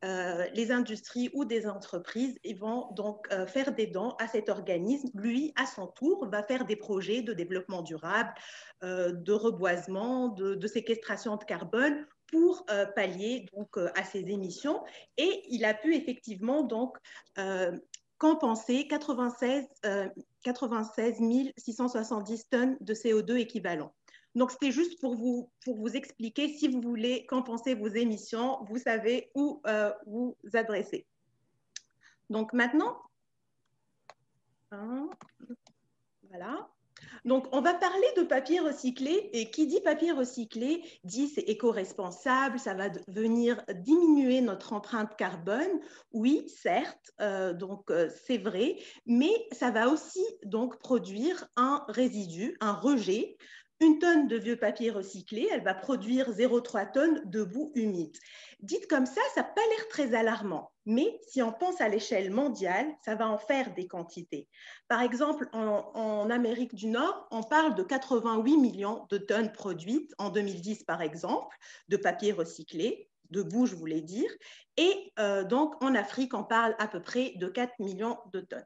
Les industries ou des entreprises ils vont donc faire des dons à cet organisme. Lui, à son tour, va faire des projets de développement durable, de reboisement, de séquestration de carbone pour pallier donc, à ces émissions. Et il a pu effectivement donc compenser 96 670 tonnes de CO2 équivalent. Donc, c'était juste pour vous expliquer, si vous voulez compenser vos émissions, vous savez où vous adresser. Donc, maintenant, voilà. Donc, on va parler de papier recyclé. Et qui dit papier recyclé, dit c'est éco-responsable, ça va venir diminuer notre empreinte carbone. Oui, certes, donc c'est vrai, mais ça va aussi donc produire un résidu, un rejet. Une tonne de vieux papier recyclé, elle va produire 0,3 tonnes de boue humide. Dites comme ça n'a pas l'air très alarmant, mais si on pense à l'échelle mondiale, ça va en faire des quantités. Par exemple, en Amérique du Nord, on parle de 88 millions de tonnes produites en 2010, par exemple, de papier recyclé, de boue, je voulais dire, et donc en Afrique, on parle à peu près de 4 millions de tonnes.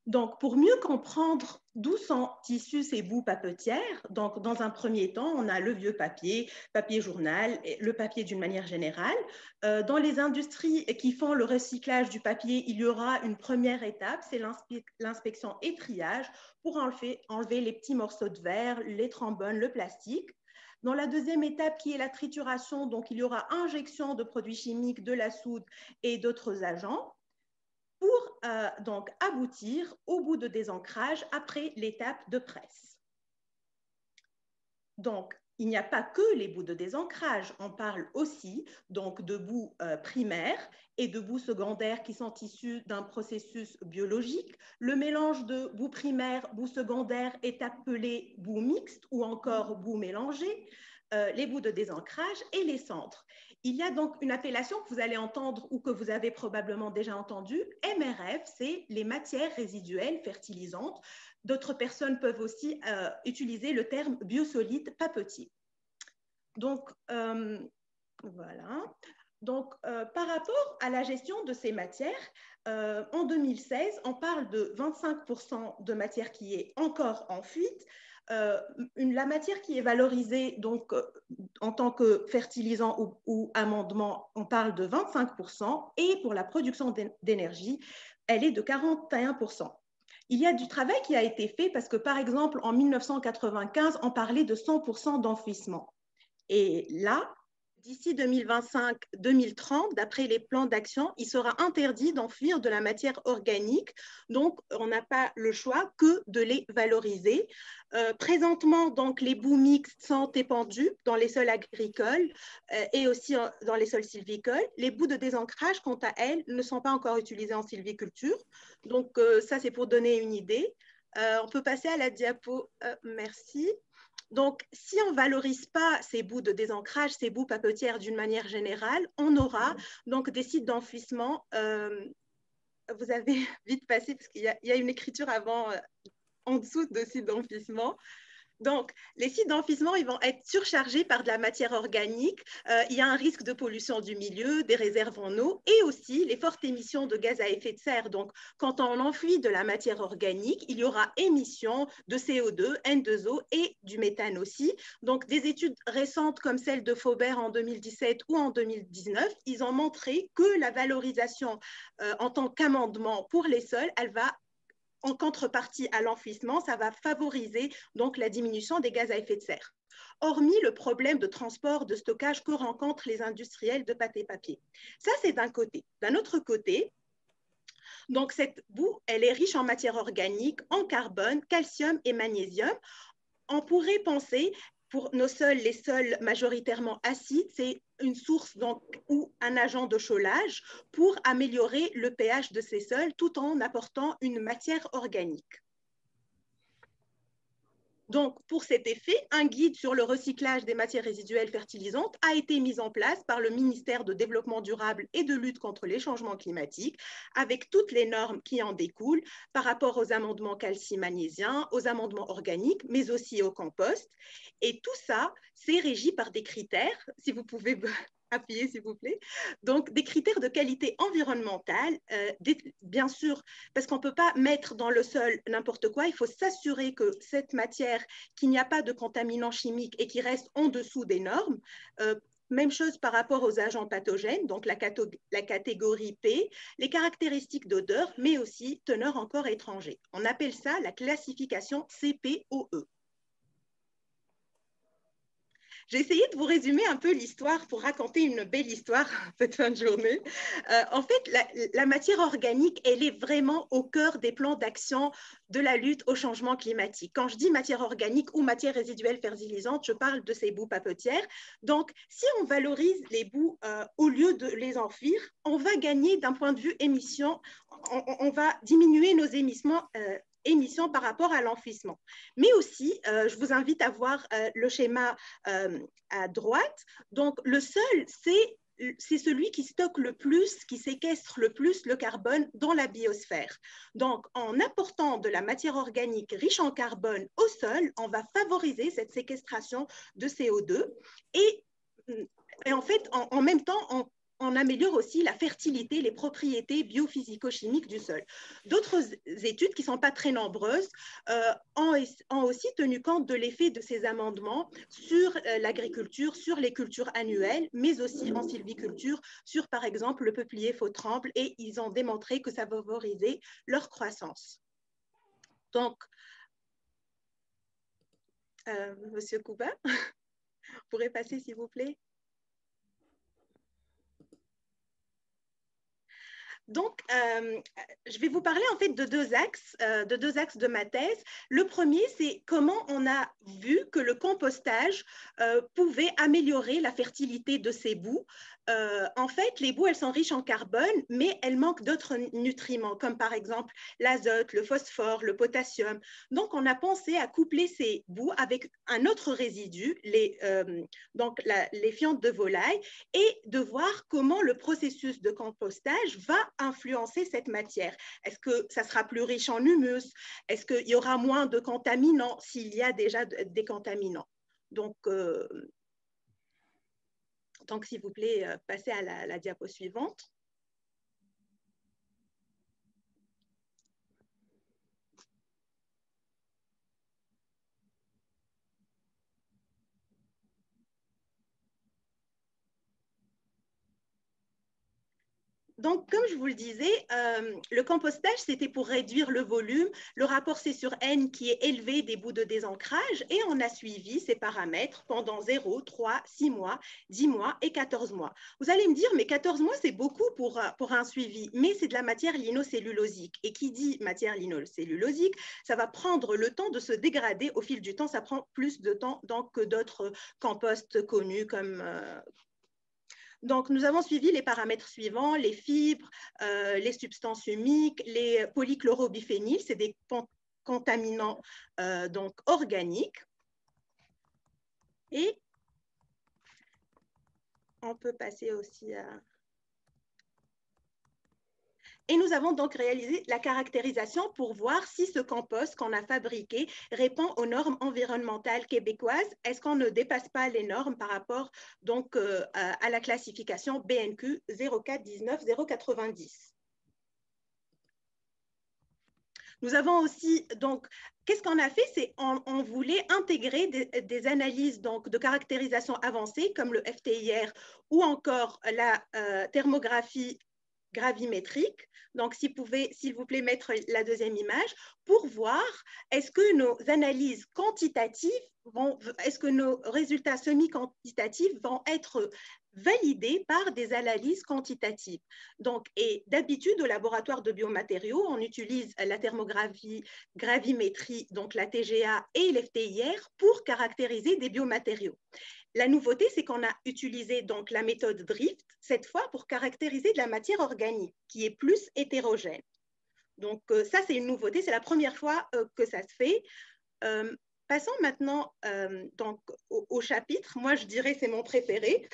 Donc, pour mieux comprendre d'où sont issues ces boues papetières, donc dans un premier temps, on a le vieux papier, papier journal, et le papier d'une manière générale. Dans les industries qui font le recyclage du papier, il y aura une première étape, c'est l'inspection et triage pour enlever les petits morceaux de verre, les trombones, le plastique. Dans la deuxième étape, qui est la trituration, donc il y aura injection de produits chimiques, de la soude et d'autres agents, pour donc aboutir au bout de désancrage après l'étape de presse. Donc, il n'y a pas que les bouts de désancrage, on parle aussi donc de bouts primaires et de bouts secondaires qui sont issus d'un processus biologique. Le mélange de bouts primaires, bouts secondaires est appelé bout mixte ou encore bout mélangé, les bouts de désancrage et les cendres. Il y a donc une appellation que vous allez entendre ou que vous avez probablement déjà entendue, MRF, c'est les matières résiduelles fertilisantes. D'autres personnes peuvent aussi utiliser le terme biosolide papetier. Donc, voilà. Donc, par rapport à la gestion de ces matières, en 2016, on parle de 25% de matière qui est encore en fuite. La matière qui est valorisée donc, en tant que fertilisant ou amendement, on parle de 25%, et pour la production d'énergie, elle est de 41%. Il y a du travail qui a été fait parce que, par exemple, en 1995, on parlait de 100% d'enfouissement. Et là, d'ici 2025-2030, d'après les plans d'action, il sera interdit d'enfouir de la matière organique. Donc, on n'a pas le choix que de les valoriser. Présentement, donc, les boues mixtes sont épandues dans les sols agricoles et aussi dans les sols sylvicoles. Les boues de désancrage, quant à elles, ne sont pas encore utilisées en sylviculture. Donc, ça, c'est pour donner une idée. On peut passer à la diapo. Merci. Donc, si on ne valorise pas ces bouts de désancrage, ces boues papetières d'une manière générale, on aura donc des sites d'enfouissement. Vous avez vite passé parce qu'il y a une écriture avant, en dessous de sites d'enfouissement. Donc, les sites d'enfouissement, ils vont être surchargés par de la matière organique. Il y a un risque de pollution du milieu, des réserves en eau et aussi les fortes émissions de gaz à effet de serre. Donc, quand on enfouit de la matière organique, il y aura émission de CO2, N2O et du méthane aussi. Donc, des études récentes comme celle de Faubert en 2017 ou en 2019, ils ont montré que la valorisation en tant qu'amendement pour les sols, elle va en contrepartie à l'enfouissement, ça va favoriser donc la diminution des gaz à effet de serre. Hormis le problème de transport, de stockage que rencontrent les industriels de pâte et papier. Ça, c'est d'un côté. D'un autre côté, donc cette boue, elle est riche en matière organique, en carbone, calcium et magnésium. On pourrait penser, pour nos sols, les sols majoritairement acides, c'est une source donc, ou un agent de chaulage pour améliorer le pH de ces sols tout en apportant une matière organique. Donc, pour cet effet, un guide sur le recyclage des matières résiduelles fertilisantes a été mis en place par le ministère de Développement durable et de lutte contre les changements climatiques, avec toutes les normes qui en découlent par rapport aux amendements calci-magnésiens, aux amendements organiques, mais aussi au compost. Et tout ça, c'est régi par des critères, si vous pouvez appuyer s'il vous plaît. Donc, des critères de qualité environnementale, bien sûr, parce qu'on ne peut pas mettre dans le sol n'importe quoi, il faut s'assurer que cette matière, qu'il n'y a pas de contaminants chimiques et qui reste en dessous des normes. Même chose par rapport aux agents pathogènes, donc la catégorie P, les caractéristiques d'odeur, mais aussi teneur en corps étranger. On appelle ça la classification CPOE. J'ai essayé de vous résumer un peu l'histoire pour raconter une belle histoire cette fin de journée. En fait, la matière organique, elle est vraiment au cœur des plans d'action de la lutte au changement climatique. Quand je dis matière organique ou matière résiduelle fertilisante, je parle de ces boues papetières. Donc, si on valorise les boues au lieu de les enfouir, on va gagner d'un point de vue émission, on va diminuer nos émissions par rapport à l'enfouissement. Mais aussi, je vous invite à voir le schéma à droite. Donc, le sol, c'est celui qui stocke le plus, qui séquestre le plus le carbone dans la biosphère. Donc, en apportant de la matière organique riche en carbone au sol, on va favoriser cette séquestration de CO2 et en fait, en même temps, on améliore aussi la fertilité, les propriétés biophysico-chimiques du sol. D'autres études, qui ne sont pas très nombreuses, ont aussi tenu compte de l'effet de ces amendements sur l'agriculture, sur les cultures annuelles, mais aussi en sylviculture, sur par exemple le peuplier faux-tremble, et ils ont démontré que ça favorisait leur croissance. Donc, Monsieur Kouba, vous pourrez passer s'il vous plaît. Donc, je vais vous parler en fait de deux axes de ma thèse. Le premier, c'est comment on a vu que le compostage pouvait améliorer la fertilité de ces boues. En fait, les boues, elles sont riches en carbone, mais elles manquent d'autres nutriments, comme par exemple l'azote, le phosphore, le potassium. Donc, on a pensé à coupler ces boues avec un autre résidu, les fientes de volaille, et de voir comment le processus de compostage va influencer cette matière. Est-ce que ça sera plus riche en humus? Est-ce qu'il y aura moins de contaminants s'il y a déjà des contaminants? Donc, s'il vous plaît, passez à la diapo suivante. Donc, comme je vous le disais, le compostage, c'était pour réduire le volume. Le rapport C sur N qui est élevé des boues de désancrage, et on a suivi ces paramètres pendant 0, 3, 6 mois, 10 mois et 14 mois. Vous allez me dire, mais 14 mois, c'est beaucoup pour un suivi, mais c'est de la matière linocellulosique. Et qui dit matière linocellulosique, ça va prendre le temps de se dégrader au fil du temps. Ça prend plus de temps donc, que d'autres composts connus comme... Donc, nous avons suivi les paramètres suivants, les fibres, les substances humiques, les polychlorobiphéniles, c'est des contaminants donc organiques. Et on peut passer aussi à... Et nous avons donc réalisé la caractérisation pour voir si ce compost qu'on a fabriqué répond aux normes environnementales québécoises. Est-ce qu'on ne dépasse pas les normes par rapport donc, à la classification BNQ 0419-090? Nous avons aussi, donc, qu'est-ce qu'on a fait? C'est on voulait intégrer des analyses donc, de caractérisation avancée comme le FTIR ou encore la thermographie gravimétrique. Donc, s'il vous plaît, mettre la deuxième image pour voir est-ce que nos analyses quantitatives est-ce que nos résultats semi-quantitatifs vont être validés par des analyses quantitatives. Donc, et d'habitude, au laboratoire de biomatériaux, on utilise la thermographie, gravimétrie, donc la TGA et l'FTIR pour caractériser des biomatériaux. La nouveauté, c'est qu'on a utilisé donc la méthode DRIFT, cette fois pour caractériser de la matière organique, qui est plus hétérogène. Donc, ça, c'est une nouveauté, c'est la première fois que ça se fait. Passons maintenant donc, au chapitre. Moi, je dirais c'est mon préféré.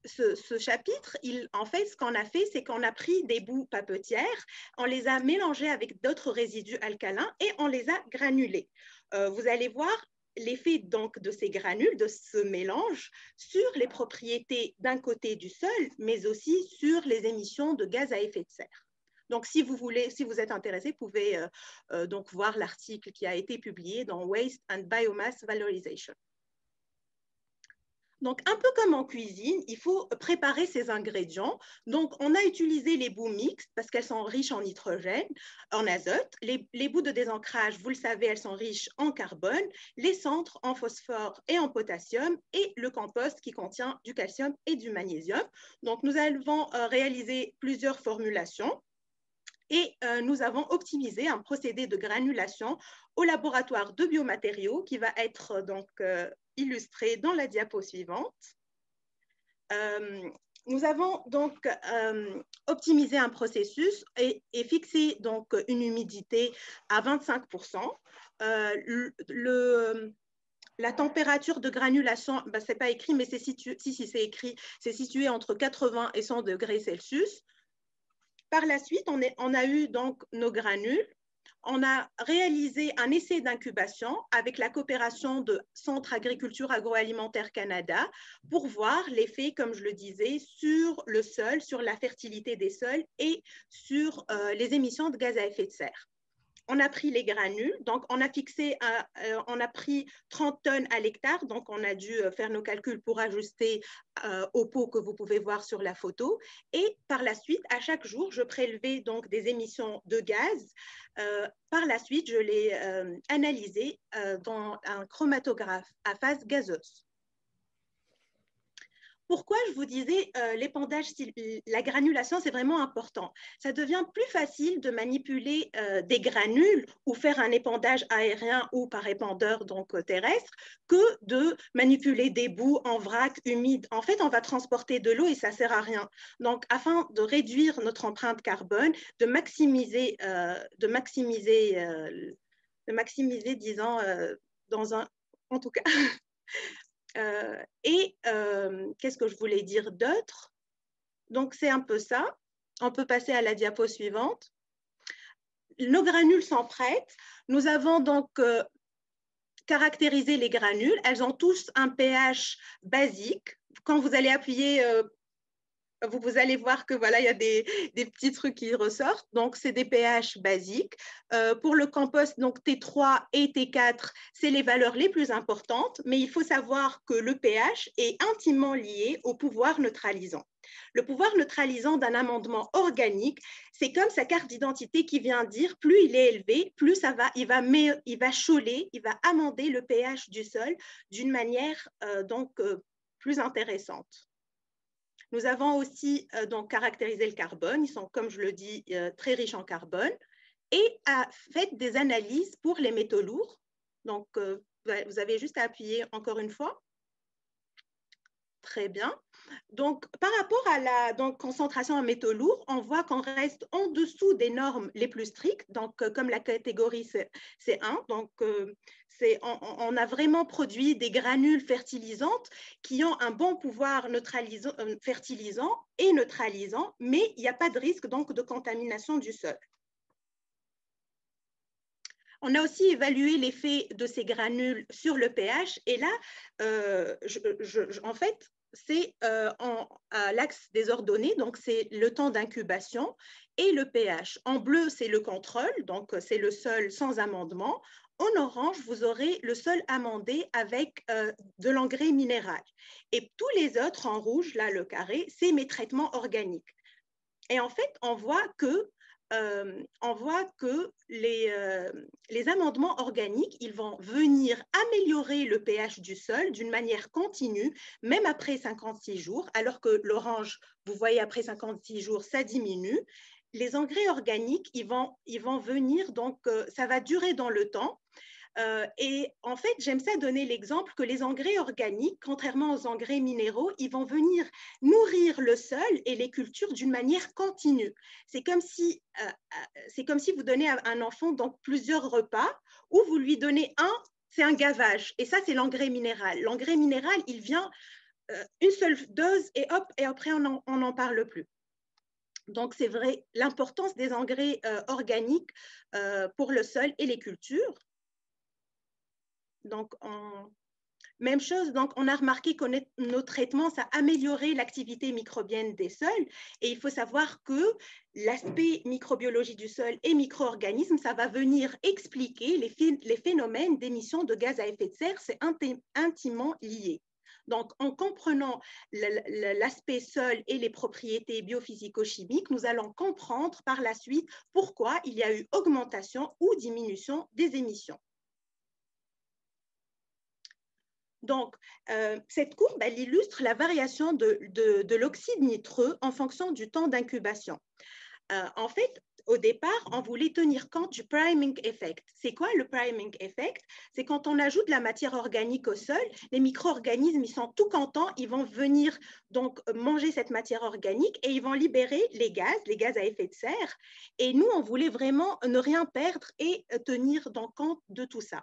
Ce chapitre, en fait, ce qu'on a fait, c'est qu'on a pris des bouts papetières, on les a mélangés avec d'autres résidus alcalins et on les a granulés. Vous allez voir l'effet donc de ces granules, de ce mélange, sur les propriétés d'un côté du sol, mais aussi sur les émissions de gaz à effet de serre. Donc, si vous êtes intéressé, vous pouvez donc voir l'article qui a été publié dans Waste and Biomass Valorization. Donc, un peu comme en cuisine, il faut préparer ces ingrédients. Donc, on a utilisé les boues mixtes parce qu'elles sont riches en nitrogène, en azote. Les boues de désancrage, vous le savez, elles sont riches en carbone. Les centres en phosphore et en potassium. Et le compost qui contient du calcium et du magnésium. Donc, nous avons réalisé plusieurs formulations. Et nous avons optimisé un procédé de granulation au laboratoire de biomatériaux qui va être donc illustré dans la diapo suivante. Nous avons donc optimisé un processus et fixé donc une humidité à 25%. La température de granulation, ben, ce n'est pas écrit, mais c'est c'est écrit, c'est situé entre 80 et 100 degrés Celsius. Par la suite, on a eu donc nos granules. On a réalisé un essai d'incubation avec la coopération de Centre Agriculture Agroalimentaire Canada pour voir l'effet, comme je le disais, sur le sol, sur la fertilité des sols et sur les émissions de gaz à effet de serre. On a pris les granules, donc on a pris 30 tonnes à l'hectare, donc on a dû faire nos calculs pour ajuster au pot que vous pouvez voir sur la photo. Et par la suite, à chaque jour, je prélevais donc des émissions de gaz. Par la suite, je les analysais dans un chromatographe à phase gazeuse. Pourquoi je vous disais l'épandage, la granulation, c'est vraiment important. Ça devient plus facile de manipuler des granules ou faire un épandage aérien ou par épandeur donc terrestre que de manipuler des boues en vrac humide. En fait, on va transporter de l'eau et ça ne sert à rien. Donc, afin de réduire notre empreinte carbone, de maximiser disons, en tout cas, qu'est-ce que je voulais dire d'autre? Donc, c'est un peu ça. On peut passer à la diapo suivante. Nos granules sont prêtes. Nous avons donc caractérisé les granules. Elles ont tous un pH basique. Quand vous allez appuyer, vous allez voir que voilà, il y a des petits trucs qui ressortent. Donc, c'est des pH basiques. Pour le compost, donc T3 et T4, c'est les valeurs les plus importantes, mais il faut savoir que le pH est intimement lié au pouvoir neutralisant. Le pouvoir neutralisant d'un amendement organique, c'est comme sa carte d'identité qui vient dire plus il est élevé, plus il va choler, il va amender le pH du sol d'une manière plus intéressante. Nous avons aussi donc caractérisé le carbone. Ils sont, comme je le dis, très riches en carbone et a fait des analyses pour les métaux lourds. Donc, vous avez juste à appuyer encore une fois. Très bien. Donc, par rapport à la concentration en métaux lourds, on voit qu'on reste en dessous des normes les plus strictes. Donc, comme la catégorie c'est 1, donc on a vraiment produit des granules fertilisantes qui ont un bon pouvoir fertilisant et neutralisant, mais il n'y a pas de risque donc de contamination du sol. On a aussi évalué l'effet de ces granules sur le pH et là, en fait, c'est à l'axe des ordonnées, donc c'est le temps d'incubation et le pH. En bleu, c'est le contrôle, donc c'est le sol sans amendement. En orange, vous aurez le sol amendé avec de l'engrais minéral. Et tous les autres en rouge, là, le carré, c'est mes traitements organiques. Et en fait, on voit que les amendements organiques, ils vont venir améliorer le pH du sol d'une manière continue, même après 56 jours, alors que l'orange, vous voyez, après 56 jours, ça diminue. Les engrais organiques, ils vont venir, donc ça va durer dans le temps. Et en fait, j'aime ça donner l'exemple que les engrais organiques, contrairement aux engrais minéraux, ils vont venir nourrir le sol et les cultures d'une manière continue. C'est comme si vous donnez à un enfant donc plusieurs repas, ou vous lui donnez c'est un gavage. Et ça, c'est l'engrais minéral. L'engrais minéral, il vient une seule dose et hop, et après, on n'en parle plus. Donc, c'est vrai, l'importance des engrais organiques pour le sol et les cultures. Donc, même chose, donc on a remarqué que nos traitements, ça a amélioré l'activité microbienne des sols. Et il faut savoir que l'aspect microbiologie du sol et micro-organismes, ça va venir expliquer les phénomènes d'émission de gaz à effet de serre. C'est intimement lié. Donc, en comprenant l'aspect sol et les propriétés biophysico-chimiques, nous allons comprendre par la suite pourquoi il y a eu augmentation ou diminution des émissions. Donc, cette courbe, elle illustre la variation de l'oxyde nitreux en fonction du temps d'incubation. En fait, au départ, on voulait tenir compte du priming effect. C'est quoi le priming effect? C'est quand on ajoute de la matière organique au sol, les micro-organismes, ils sont tout contents, ils vont venir donc manger cette matière organique et ils vont libérer les gaz à effet de serre. Et nous, on voulait vraiment ne rien perdre et tenir donc compte de tout ça.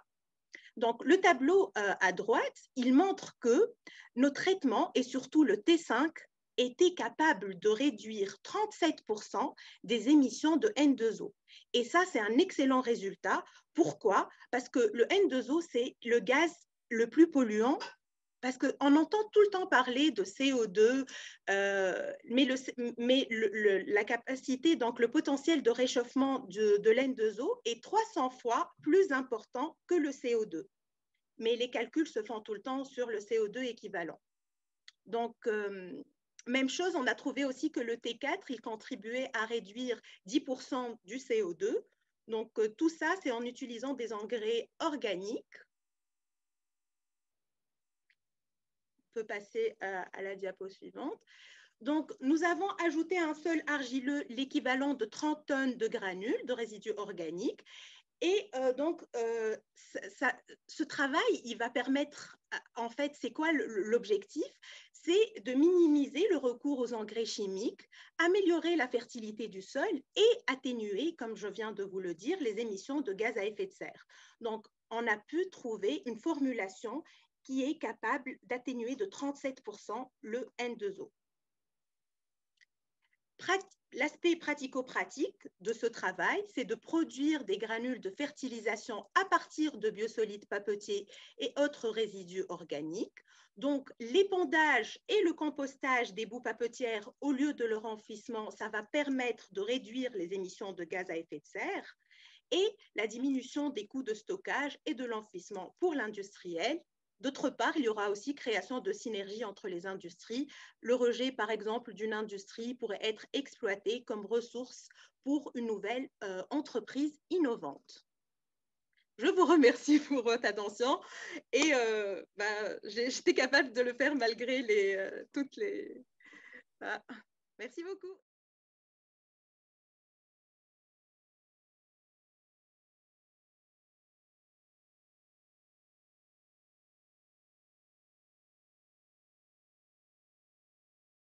Donc, le tableau à droite, il montre que nos traitements, et surtout le T5, étaient capables de réduire 37% des émissions de N2O. Et ça, c'est un excellent résultat. Pourquoi? Parce que le N2O, c'est le gaz le plus polluant, parce qu'on entend tout le temps parler de CO2, mais la capacité, donc le potentiel de réchauffement de l'N2O est 300 fois plus important que le CO2. Mais les calculs se font tout le temps sur le CO2 équivalent. Donc, même chose, on a trouvé aussi que le T4, il contribuait à réduire 10% du CO2. Donc, tout ça, c'est en utilisant des engrais organiques. On peut passer à la diapo suivante. Donc, nous avons ajouté à un sol argileux l'équivalent de 30 tonnes de granules de résidus organiques. Et donc, ce travail, il va permettre, en fait, c'est quoi l'objectif? C'est de minimiser le recours aux engrais chimiques, améliorer la fertilité du sol et atténuer, comme je viens de vous le dire, les émissions de gaz à effet de serre. Donc, on a pu trouver une formulation qui est capable d'atténuer de 37% le N2O. L'aspect pratico-pratique de ce travail, c'est de produire des granules de fertilisation à partir de biosolides papetiers et autres résidus organiques. Donc, l'épandage et le compostage des boues papetières au lieu de leur enfouissement, ça va permettre de réduire les émissions de gaz à effet de serre et la diminution des coûts de stockage et de l'enfouissement pour l'industriel. D'autre part, il y aura aussi création de synergies entre les industries. Le rejet, par exemple, d'une industrie pourrait être exploité comme ressource pour une nouvelle entreprise innovante. Je vous remercie pour votre attention et j'étais capable de le faire malgré toutes les... Merci beaucoup.